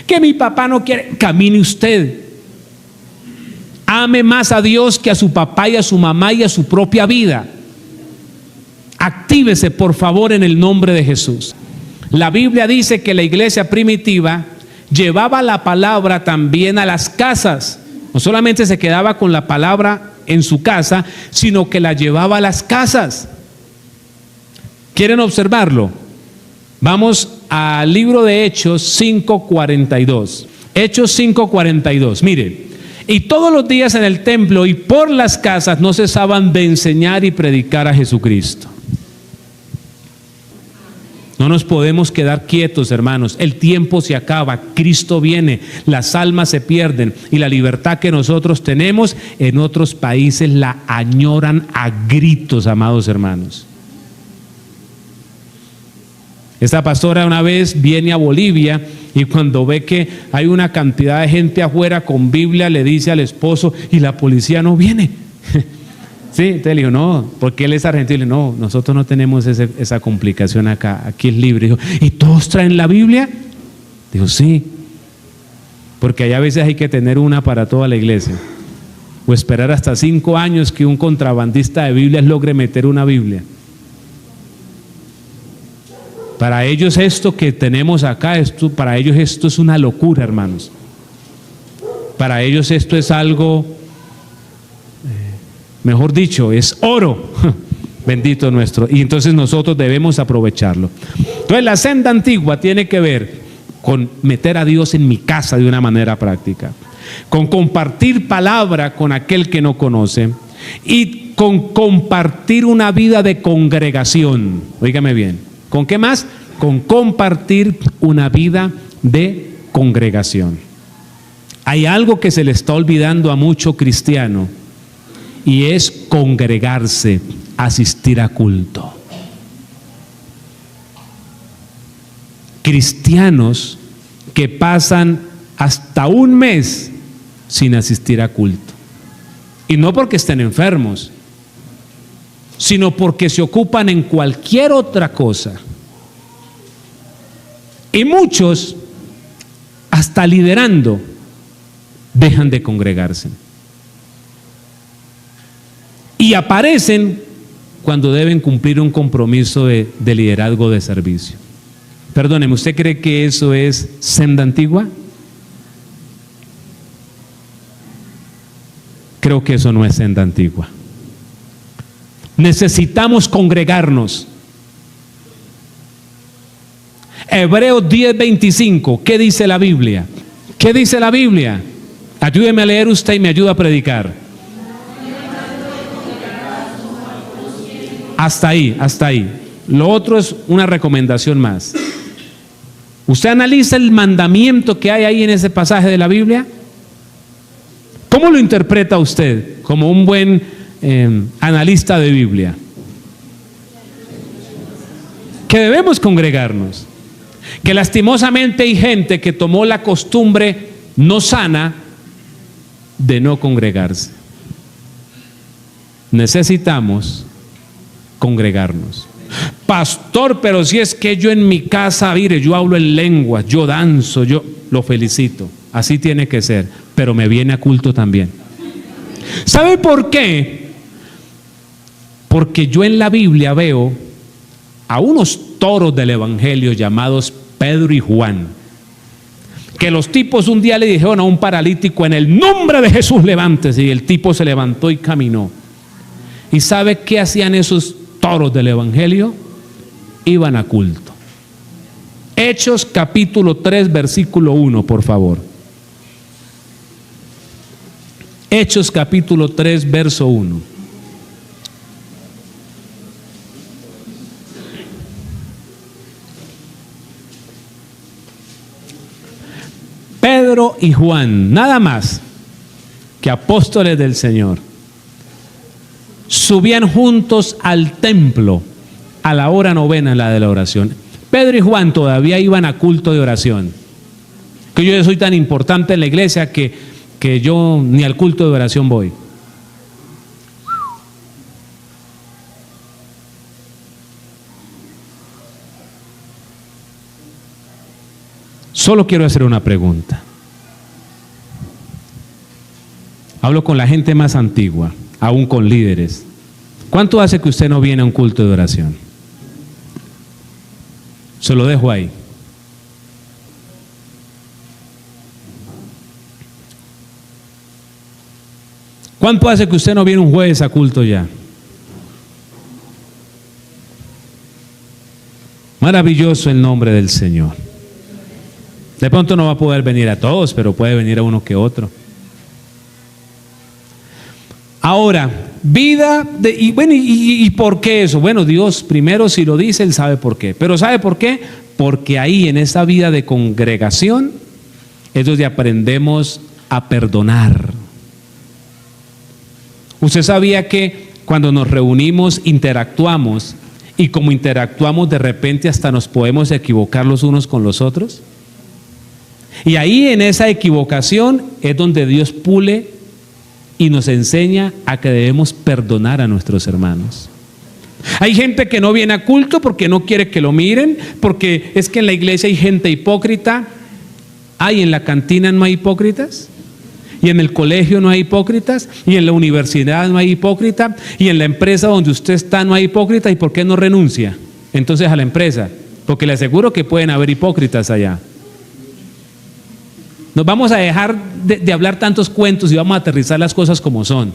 [SPEAKER 1] Que mi papá no quiere, camine usted. Ame más a Dios que a su papá y a su mamá y a su propia vida. Actívese, por favor, en el nombre de Jesús. La Biblia dice que la iglesia primitiva llevaba la palabra también a las casas. No solamente se quedaba con la palabra en su casa, sino que la llevaba a las casas. ¿Quieren observarlo? Vamos al libro de Hechos 5:42. Hechos 5:42. Mire. Y todos los días en el templo y por las casas no cesaban de enseñar y predicar a Jesucristo. No nos podemos quedar quietos, hermanos. El tiempo se acaba, Cristo viene, las almas se pierden y la libertad que nosotros tenemos en otros países la añoran a gritos, amados hermanos. Esta pastora una vez viene a Bolivia y cuando ve que hay una cantidad de gente afuera con Biblia, le dice al esposo, y la policía no viene. Sí, entonces le dijo, no, porque él es argentino. Le dijo, no, nosotros no tenemos esa complicación acá, aquí es libre. Dijo, ¿y todos traen la Biblia? Dijo, sí, porque allá a veces hay que tener una para toda la iglesia, o esperar hasta 5 años que un contrabandista de Biblias logre meter una Biblia. Para ellos esto que tenemos acá, para ellos esto es una locura, hermanos. Para ellos esto es algo, mejor dicho, es oro. Bendito nuestro. Y entonces nosotros debemos aprovecharlo. Entonces la senda antigua tiene que ver con meter a Dios en mi casa de una manera práctica, con compartir palabra con aquel que no conoce y con compartir una vida de congregación. Óigame bien. ¿Con qué más? Con compartir una vida de congregación. Hay algo que se le está olvidando a mucho cristiano y es congregarse, asistir a culto. Cristianos que pasan hasta un mes sin asistir a culto. Y no porque estén enfermos, sino porque se ocupan en cualquier otra cosa. Y muchos, hasta liderando, dejan de congregarse. Y aparecen cuando deben cumplir un compromiso de liderazgo de servicio. Perdóneme, ¿usted cree que eso es senda antigua? Creo que eso no es senda antigua. Necesitamos congregarnos. Hebreos 10:25, ¿qué dice la Biblia? ¿Qué dice la Biblia? Ayúdeme a leer usted y me ayuda a predicar. Hasta ahí, hasta ahí. Lo otro es una recomendación más. ¿Usted analiza el mandamiento que hay ahí en ese pasaje de la Biblia? ¿Cómo lo interpreta usted como un buen analista de Biblia? que debemos congregarnos, que lastimosamente hay gente que tomó la costumbre no sana de no congregarse. Necesitamos congregarnos. Pastor, pero si es que yo en mi casa, mire, yo hablo en lenguas, yo danzo, yo lo felicito, así tiene que ser, pero me viene a culto también. ¿Sabe por qué? Porque yo en la Biblia veo a unos toros del evangelio llamados Pedro y Juan, que los tipos un día le dijeron a un paralítico: en el nombre de Jesús levántese, y el tipo se levantó y caminó. ¿Y sabe qué hacían esos toros del evangelio? Iban a culto. Hechos capítulo 3 versículo 1, por favor. Hechos capítulo 3 verso 1. Pedro y Juan, nada más que apóstoles del Señor, subían juntos al templo a la hora novena, la de la oración. Pedro y Juan todavía iban a culto de oración. Que yo soy tan importante en la iglesia que yo ni al culto de oración voy. Solo quiero hacer una pregunta. Hablo con la gente más antigua, aún con líderes. ¿Cuánto hace que usted no viene a un culto de oración? Se lo dejo ahí. ¿Cuánto hace que usted no viene un jueves a culto ya? Maravilloso el nombre del Señor. De pronto no va a poder venir a todos, pero puede venir a uno que otro. Ahora, vida de, ¿y por qué eso? Bueno, Dios primero, si lo dice, Él sabe por qué. Pero ¿sabe por qué? Porque ahí en esa vida de congregación es donde aprendemos a perdonar. ¿Usted sabía que cuando nos reunimos interactuamos, y como interactuamos de repente hasta nos podemos equivocar los unos con los otros? Y ahí en esa equivocación es donde Dios pule y nos enseña a que debemos perdonar a nuestros hermanos. Hay gente que no viene a culto porque no quiere que lo miren, porque es que en la iglesia hay gente hipócrita. ¿Hay en la cantina no hay hipócritas? ¿Y en el colegio no hay hipócritas? ¿Y en la universidad no hay hipócrita? ¿Y en la empresa donde usted está no hay hipócrita? ¿Y por qué no renuncia entonces a la empresa? Porque le aseguro que pueden haber hipócritas allá. Nos vamos a dejar de hablar tantos cuentos y vamos a aterrizar las cosas como son.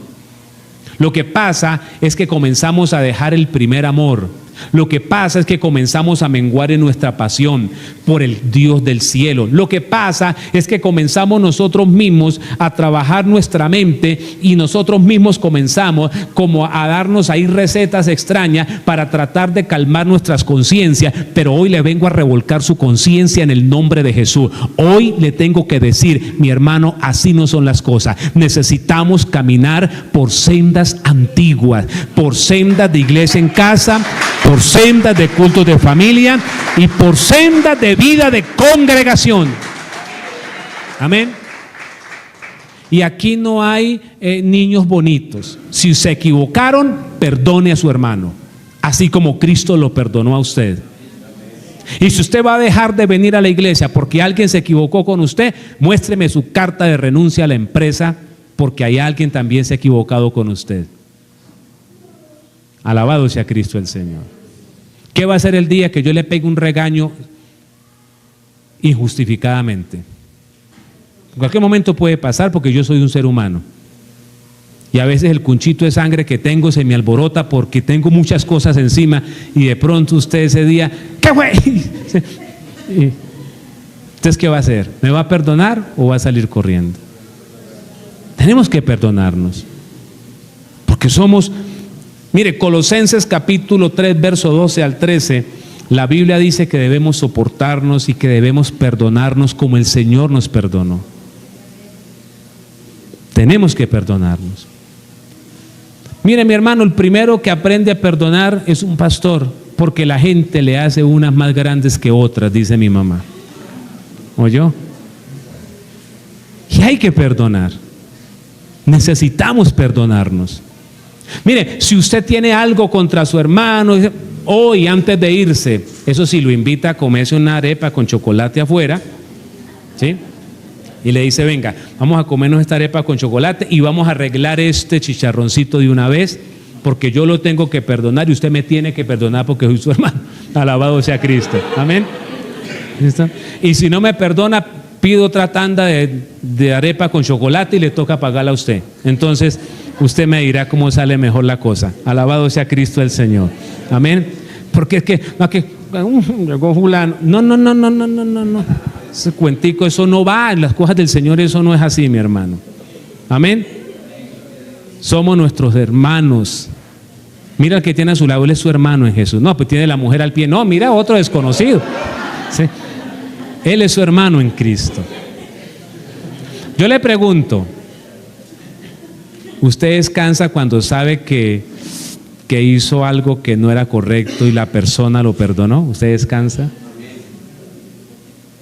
[SPEAKER 1] Lo que pasa es que comenzamos a dejar el primer amor. Lo que pasa es que comenzamos a menguar en nuestra pasión por el Dios del cielo. Lo que pasa es que comenzamos nosotros mismos a trabajar nuestra mente y nosotros mismos comenzamos como a darnos ahí recetas extrañas para tratar de calmar nuestras conciencias. Pero hoy le vengo a revolcar su conciencia en el nombre de Jesús. Hoy le tengo que decir, mi hermano, así no son las cosas. Necesitamos caminar por sendas antiguas, por sendas de iglesia en casa, por sendas de cultos de familia y por sendas de vida de congregación. Amén. Y aquí no hay niños bonitos. Si se equivocaron, perdone a su hermano, así como Cristo lo perdonó a usted. Y si usted va a dejar de venir a la iglesia porque alguien se equivocó con usted, muéstreme su carta de renuncia a la empresa, porque hay alguien también se ha equivocado con usted. Alabado sea Cristo el Señor. ¿Qué va a ser el día que yo le pegue un regaño injustificadamente? En cualquier momento puede pasar, porque yo soy un ser humano. Y a veces el cunchito de sangre que tengo se me alborota porque tengo muchas cosas encima, y de pronto usted ese día, ¿qué fue? Entonces, ¿qué va a hacer? ¿Me va a perdonar o va a salir corriendo? Tenemos que perdonarnos, porque somos... Mire, Colosenses capítulo 3, verso 12 al 13, la Biblia dice que debemos soportarnos y que debemos perdonarnos como el Señor nos perdonó. Tenemos que perdonarnos. Mire, mi hermano, el primero que aprende a perdonar es un pastor, porque la gente le hace unas más grandes que otras, dice mi mamá. ¿Oyó? Y hay que perdonar. Necesitamos perdonarnos. Mire, si usted tiene algo contra su hermano, hoy antes de irse, eso sí, lo invita a comerse una arepa con chocolate afuera, ¿sí? Y le dice, venga, vamos a comernos esta arepa con chocolate y vamos a arreglar este chicharroncito de una vez, porque yo lo tengo que perdonar y usted me tiene que perdonar porque soy su hermano. Alabado sea Cristo. Amén. ¿Listo? Y si no me perdona, pido otra tanda de arepa con chocolate y le toca pagarla a usted. Entonces, usted me dirá cómo sale mejor la cosa. Alabado sea Cristo el Señor. Amén. Porque es que, llegó fulano. No. Ese cuentico, eso no va. En las cosas del Señor eso no es así, mi hermano. Amén. Somos nuestros hermanos. Mira el que tiene a su lado, él es su hermano en Jesús. No, pues tiene la mujer al pie. No, mira otro desconocido. ¿Sí? Él es su hermano en Cristo. Yo le pregunto, ¿usted descansa cuando sabe que hizo algo que no era correcto y la persona lo perdonó? ¿Usted descansa?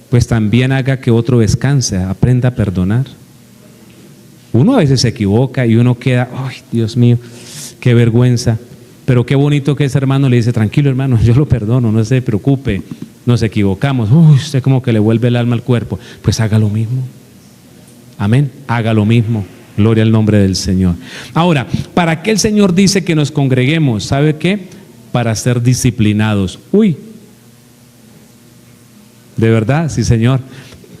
[SPEAKER 1] Pues también haga que otro descanse, aprenda a perdonar. Uno a veces se equivoca y uno queda, ay, Dios mío, qué vergüenza. Pero qué bonito que ese hermano le dice, tranquilo hermano, yo lo perdono, no se preocupe, nos equivocamos. Uy, usted como que le vuelve el alma al cuerpo. Pues haga lo mismo. Amén, haga lo mismo. Gloria al nombre del Señor. Ahora, ¿para qué el Señor dice que nos congreguemos? ¿Sabe qué? Para ser disciplinados. Uy, de verdad, sí Señor.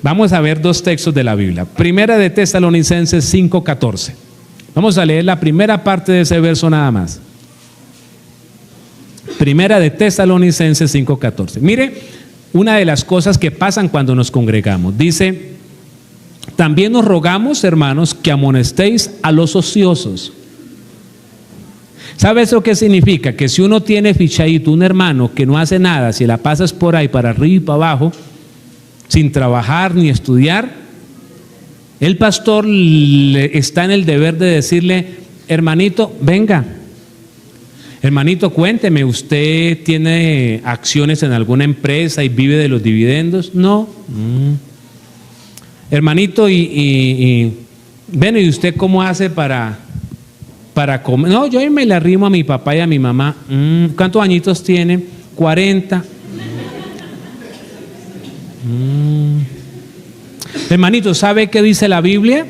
[SPEAKER 1] Vamos a ver dos textos de la Biblia. Primera de Tesalonicenses 5:14. Vamos a leer la primera parte de ese verso nada más. Primera de Tesalonicenses 5:14. Mire, una de las cosas que pasan cuando nos congregamos. Dice, también nos rogamos, hermanos, que amonestéis a los ociosos. ¿Sabe eso qué significa? Que si uno tiene fichadito un hermano que no hace nada, si la pasas por ahí para arriba y para abajo, sin trabajar ni estudiar, el pastor está en el deber de decirle, hermanito, venga. Hermanito, cuénteme, ¿usted tiene acciones en alguna empresa y vive de los dividendos? No. Hermanito, bueno, ¿y usted cómo hace para comer? No, yo me le arrimo a mi papá y a mi mamá. ¿Cuántos añitos tiene? 40. Hermanito, ¿sabe qué dice la Biblia?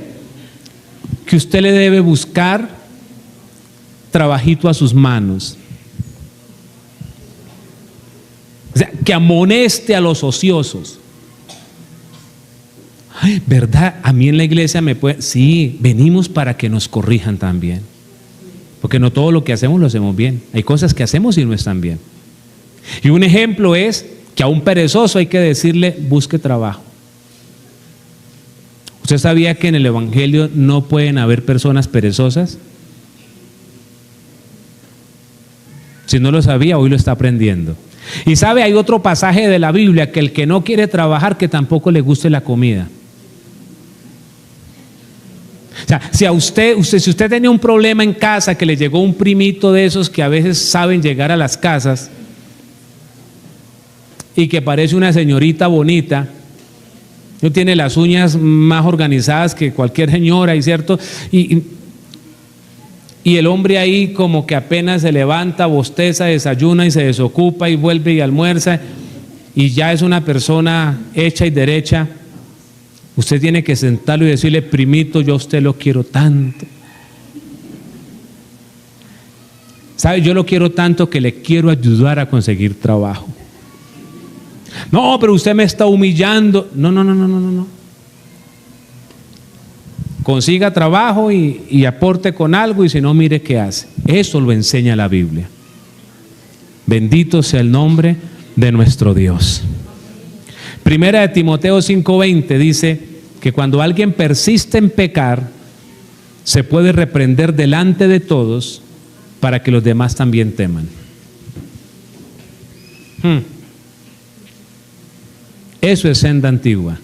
[SPEAKER 1] Que usted le debe buscar trabajito a sus manos. O sea, que amoneste a los ociosos. Ay, ¿verdad? A mí en la iglesia me puede... Sí, venimos para que nos corrijan también. Porque no todo lo que hacemos lo hacemos bien. Hay cosas que hacemos y no están bien. Y un ejemplo es que a un perezoso hay que decirle, busque trabajo. ¿Usted sabía que en el Evangelio no pueden haber personas perezosas? Si no lo sabía, hoy lo está aprendiendo. Y sabe, hay otro pasaje de la Biblia que el que no quiere trabajar, que tampoco le guste la comida. O sea, si usted tenía un problema en casa, que le llegó un primito de esos que a veces saben llegar a las casas y que parece una señorita bonita, no tiene las uñas más organizadas que cualquier señora, ¿y cierto? Y el hombre ahí como que apenas se levanta, bosteza, desayuna y se desocupa y vuelve y almuerza y ya es una persona hecha y derecha. Usted tiene que sentarlo y decirle, primito, yo a usted lo quiero tanto. ¿Sabe? Yo lo quiero tanto que le quiero ayudar a conseguir trabajo. No, pero usted me está humillando. No. Consiga trabajo y aporte con algo, y si no, mire qué hace. Eso lo enseña la Biblia. Bendito sea el nombre de nuestro Dios. Primera de Timoteo 5:20 dice que cuando alguien persiste en pecar, se puede reprender delante de todos para que los demás también teman. Eso es senda antigua.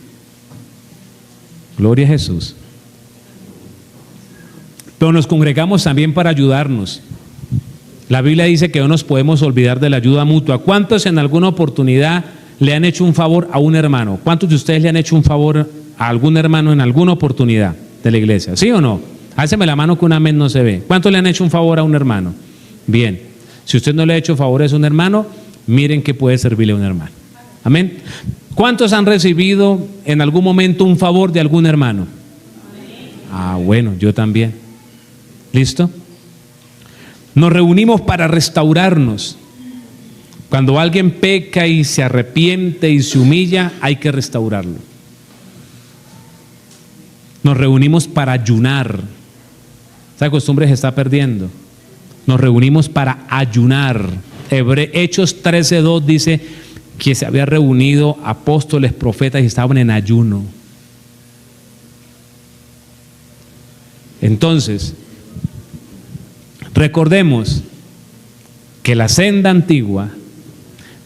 [SPEAKER 1] Gloria a Jesús. Pero nos congregamos también para ayudarnos. La Biblia dice que no nos podemos olvidar de la ayuda mutua. ¿Cuántos en alguna oportunidad le han hecho un favor a un hermano? ¿Cuántos de ustedes le han hecho un favor a algún hermano en alguna oportunidad de la iglesia? ¿Sí o no? Háceme la mano que un amén no se ve. ¿Cuántos le han hecho un favor a un hermano? Bien. Si usted no le ha hecho favores a un hermano, miren que puede servirle a un hermano. Amén. ¿Cuántos han recibido en algún momento un favor de algún hermano? Ah, bueno, yo también. ¿Listo? Nos reunimos para restaurarnos. Cuando alguien peca y se arrepiente y se humilla, hay que restaurarlo. Nos reunimos para ayunar. Esa costumbre se está perdiendo. Nos reunimos para ayunar. Hechos 13:2 dice que se había reunido apóstoles, profetas y estaban en ayuno. Entonces, recordemos que la senda antigua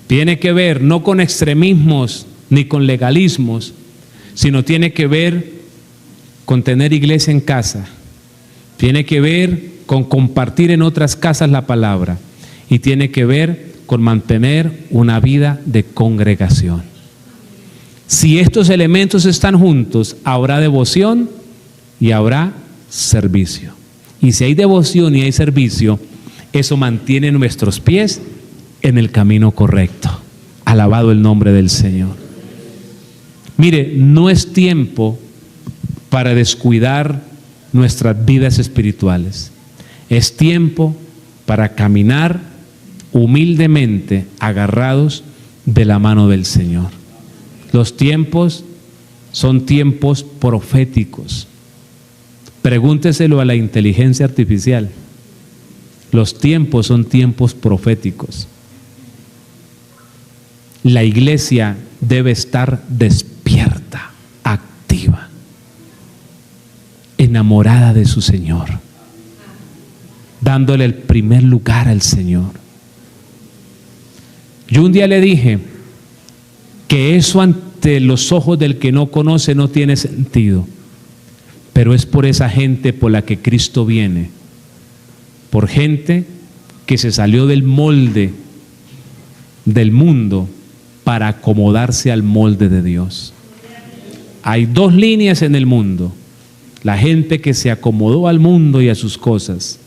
[SPEAKER 1] tiene que ver no con extremismos ni con legalismos, sino tiene que ver con tener iglesia en casa, tiene que ver con compartir en otras casas la palabra y tiene que ver con mantener una vida de congregación. Si estos elementos están juntos, habrá devoción y habrá servicio. Y si hay devoción y hay servicio, eso mantiene nuestros pies en el camino correcto. Alabado el nombre del Señor. Mire, no es tiempo para descuidar nuestras vidas espirituales. Es tiempo para caminar humildemente agarrados de la mano del Señor. Los tiempos son tiempos proféticos. Pregúnteselo a la inteligencia artificial. Los tiempos son tiempos proféticos. La iglesia debe estar despierta, activa, enamorada de su Señor, dándole el primer lugar al Señor. Yo un día le dije que eso ante los ojos del que no conoce no tiene sentido, pero es por esa gente por la que Cristo viene, por gente que se salió del molde del mundo para acomodarse al molde de Dios. Hay dos líneas en el mundo: la gente que se acomodó al mundo y a sus cosas,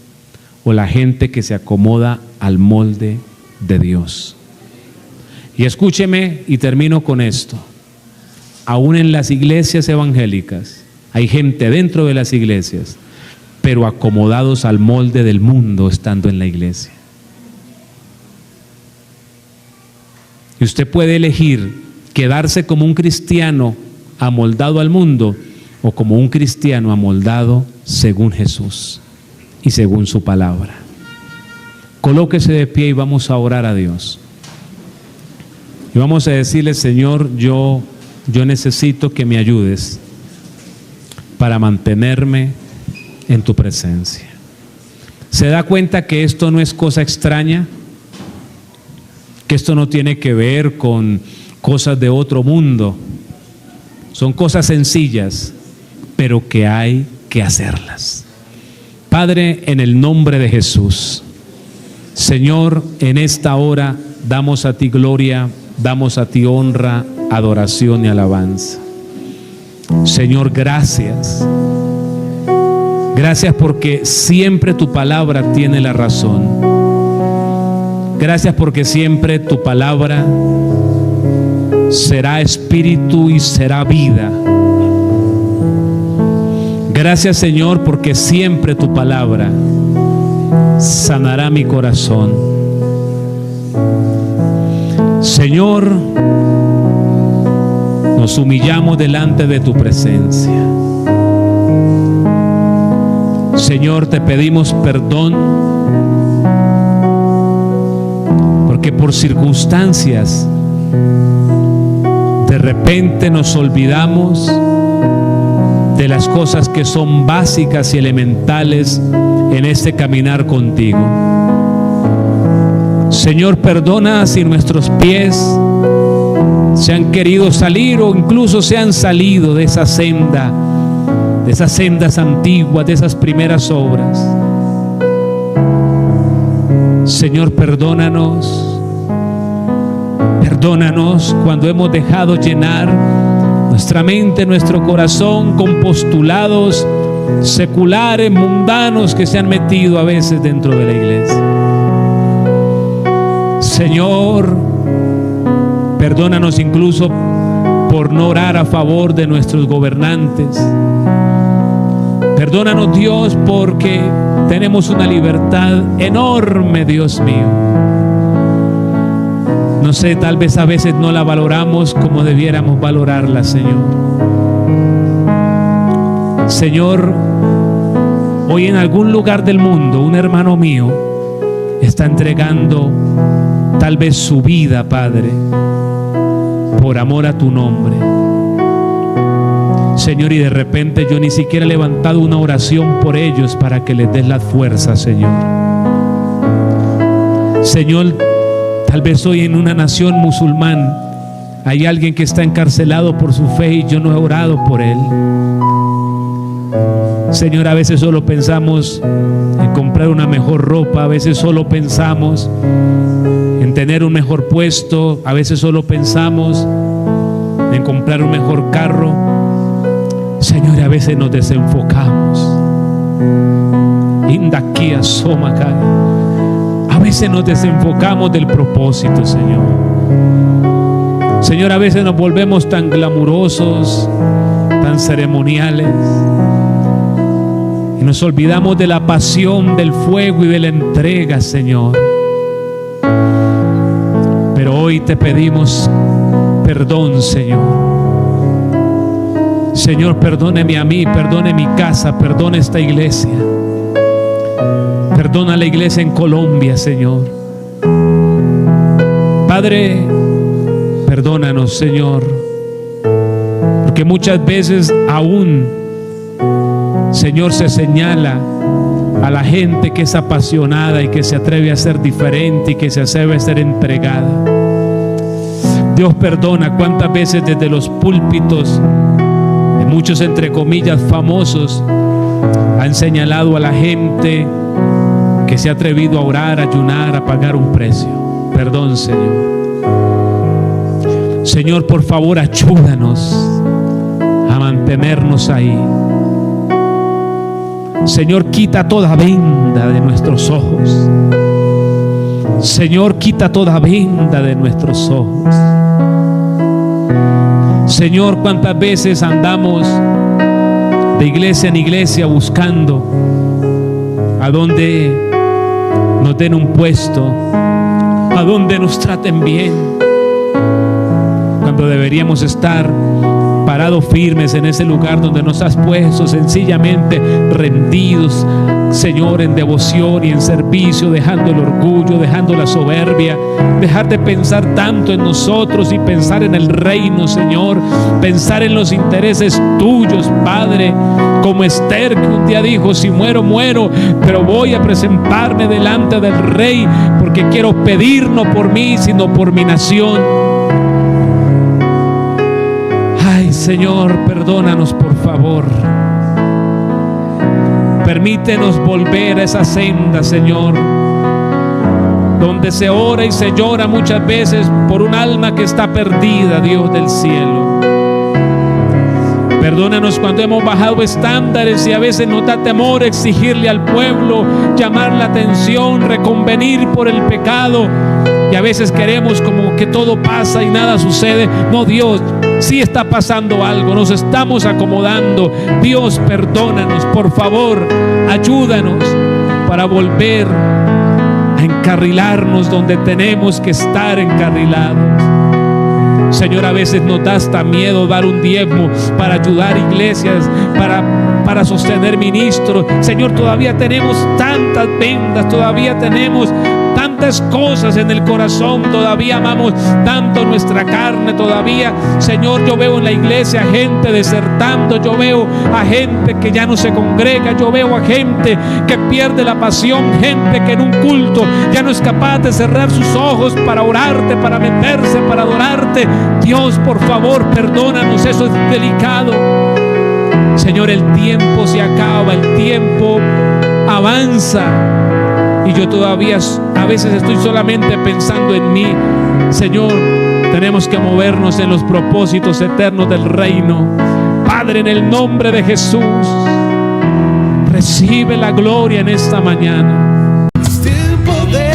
[SPEAKER 1] o la gente que se acomoda al molde de Dios. Y escúcheme y termino con esto. Aún en las iglesias evangélicas hay gente dentro de las iglesias, pero acomodados al molde del mundo estando en la iglesia. Y usted puede elegir quedarse como un cristiano amoldado al mundo o como un cristiano amoldado según Jesús y según su palabra. Colóquese de pie y vamos a orar a Dios. Y vamos a decirle: Señor, yo necesito que me ayudes para mantenerme en tu presencia. ¿Se da cuenta que esto no es cosa extraña? Que esto no tiene que ver con cosas de otro mundo. Son cosas sencillas, pero que hay que hacerlas. Padre, en el nombre de Jesús, Señor, en esta hora damos a ti gloria, damos a ti honra, adoración y alabanza. Señor, gracias. Gracias porque siempre tu palabra tiene la razón. Gracias porque siempre tu palabra será espíritu y será vida. Gracias, Señor, porque siempre tu palabra sanará mi corazón. Señor, nos humillamos delante de tu presencia. Señor, te pedimos perdón porque por circunstancias de repente nos olvidamos de las cosas que son básicas y elementales en este caminar contigo. Señor, perdona si nuestros pies se han querido salir o incluso se han salido de esa senda, de esas sendas antiguas, de esas primeras obras. Señor, perdónanos. Perdónanos cuando hemos dejado llenar nuestra mente, nuestro corazón con postulados seculares, mundanos que se han metido a veces dentro de la iglesia. Señor, perdónanos incluso por no orar a favor de nuestros gobernantes. Perdónanos, Dios, porque tenemos una libertad enorme, Dios mío. No sé, tal vez a veces no la valoramos como debiéramos valorarla, Señor. Señor, hoy en algún lugar del mundo un hermano mío está entregando tal vez su vida, Padre, por amor a tu nombre. Señor, y de repente yo ni siquiera he levantado una oración por ellos para que les des la fuerza, Señor. Señor, tal vez hoy en una nación musulmán hay alguien que está encarcelado por su fe y yo no he orado por él. Señor, a veces solo pensamos en comprar una mejor ropa, a veces solo pensamos en tener un mejor puesto, a veces solo pensamos en comprar un mejor carro. Señor, a veces nos desenfocamos. Indaquía somakai. A veces nos desenfocamos del propósito, Señor. Señor, a veces nos volvemos tan glamurosos, tan ceremoniales, y nos olvidamos de la pasión, del fuego y de la entrega, Señor. Pero hoy te pedimos perdón, Señor. Señor, perdóneme a mí, perdone mi casa, perdone esta iglesia. Perdona la iglesia en Colombia, Señor. Padre, perdónanos, Señor, porque muchas veces aún, Señor, se señala a la gente que es apasionada y que se atreve a ser diferente y que se atreve a ser entregada. Dios, perdona cuántas veces desde los púlpitos de muchos, entre comillas, famosos, han señalado a la gente que se ha atrevido a orar, a ayunar, a pagar un precio. Perdón, Señor. Señor, por favor, ayúdanos a mantenernos ahí. Señor, quita toda venda de nuestros ojos. Señor, quita toda venda de nuestros ojos. Señor, cuántas veces andamos de iglesia en iglesia buscando a donde nos den un puesto, a donde nos traten bien, cuando deberíamos estar parados firmes en ese lugar donde nos has puesto, sencillamente rendidos, Señor, en devoción y en servicio, dejando el orgullo, dejando la soberbia, dejar de pensar tanto en nosotros y pensar en el reino, Señor, pensar en los intereses tuyos, Padre, como Esther, que un día dijo: si muero, muero, pero voy a presentarme delante del Rey, porque quiero pedir no por mí, sino por mi nación. Ay, Señor, perdónanos, por favor. Permítenos volver a esa senda, Señor, donde se ora y se llora muchas veces por un alma que está perdida, Dios del cielo. Perdónanos cuando hemos bajado estándares y a veces nos da temor exigirle al pueblo, llamar la atención, reconvenir por el pecado, y a veces queremos como que todo pasa y nada sucede. No, Dios, sí está pasando algo, nos estamos acomodando. Dios, perdónanos, por favor, ayúdanos para volver a encarrilarnos donde tenemos que estar encarrilados. Señor, a veces nos da hasta miedo dar un diezmo para ayudar iglesias, para sostener ministros. Señor, todavía tenemos tantas vendas, todavía tenemos tantas cosas en el corazón, todavía amamos tanto nuestra carne, todavía, Señor, yo veo en la iglesia gente desertando, yo veo a gente que ya no se congrega, yo veo a gente que pierde la pasión, gente que en un culto ya no es capaz de cerrar sus ojos para orarte, para meterse, para adorarte. Dios, por favor, perdónanos, eso es delicado. Señor, el tiempo se acaba, el tiempo avanza, y yo todavía a veces estoy solamente pensando en mí. Señor, tenemos que movernos en los propósitos eternos del reino. Padre, en el nombre de Jesús, recibe la gloria en esta mañana.
[SPEAKER 2] Es tiempo de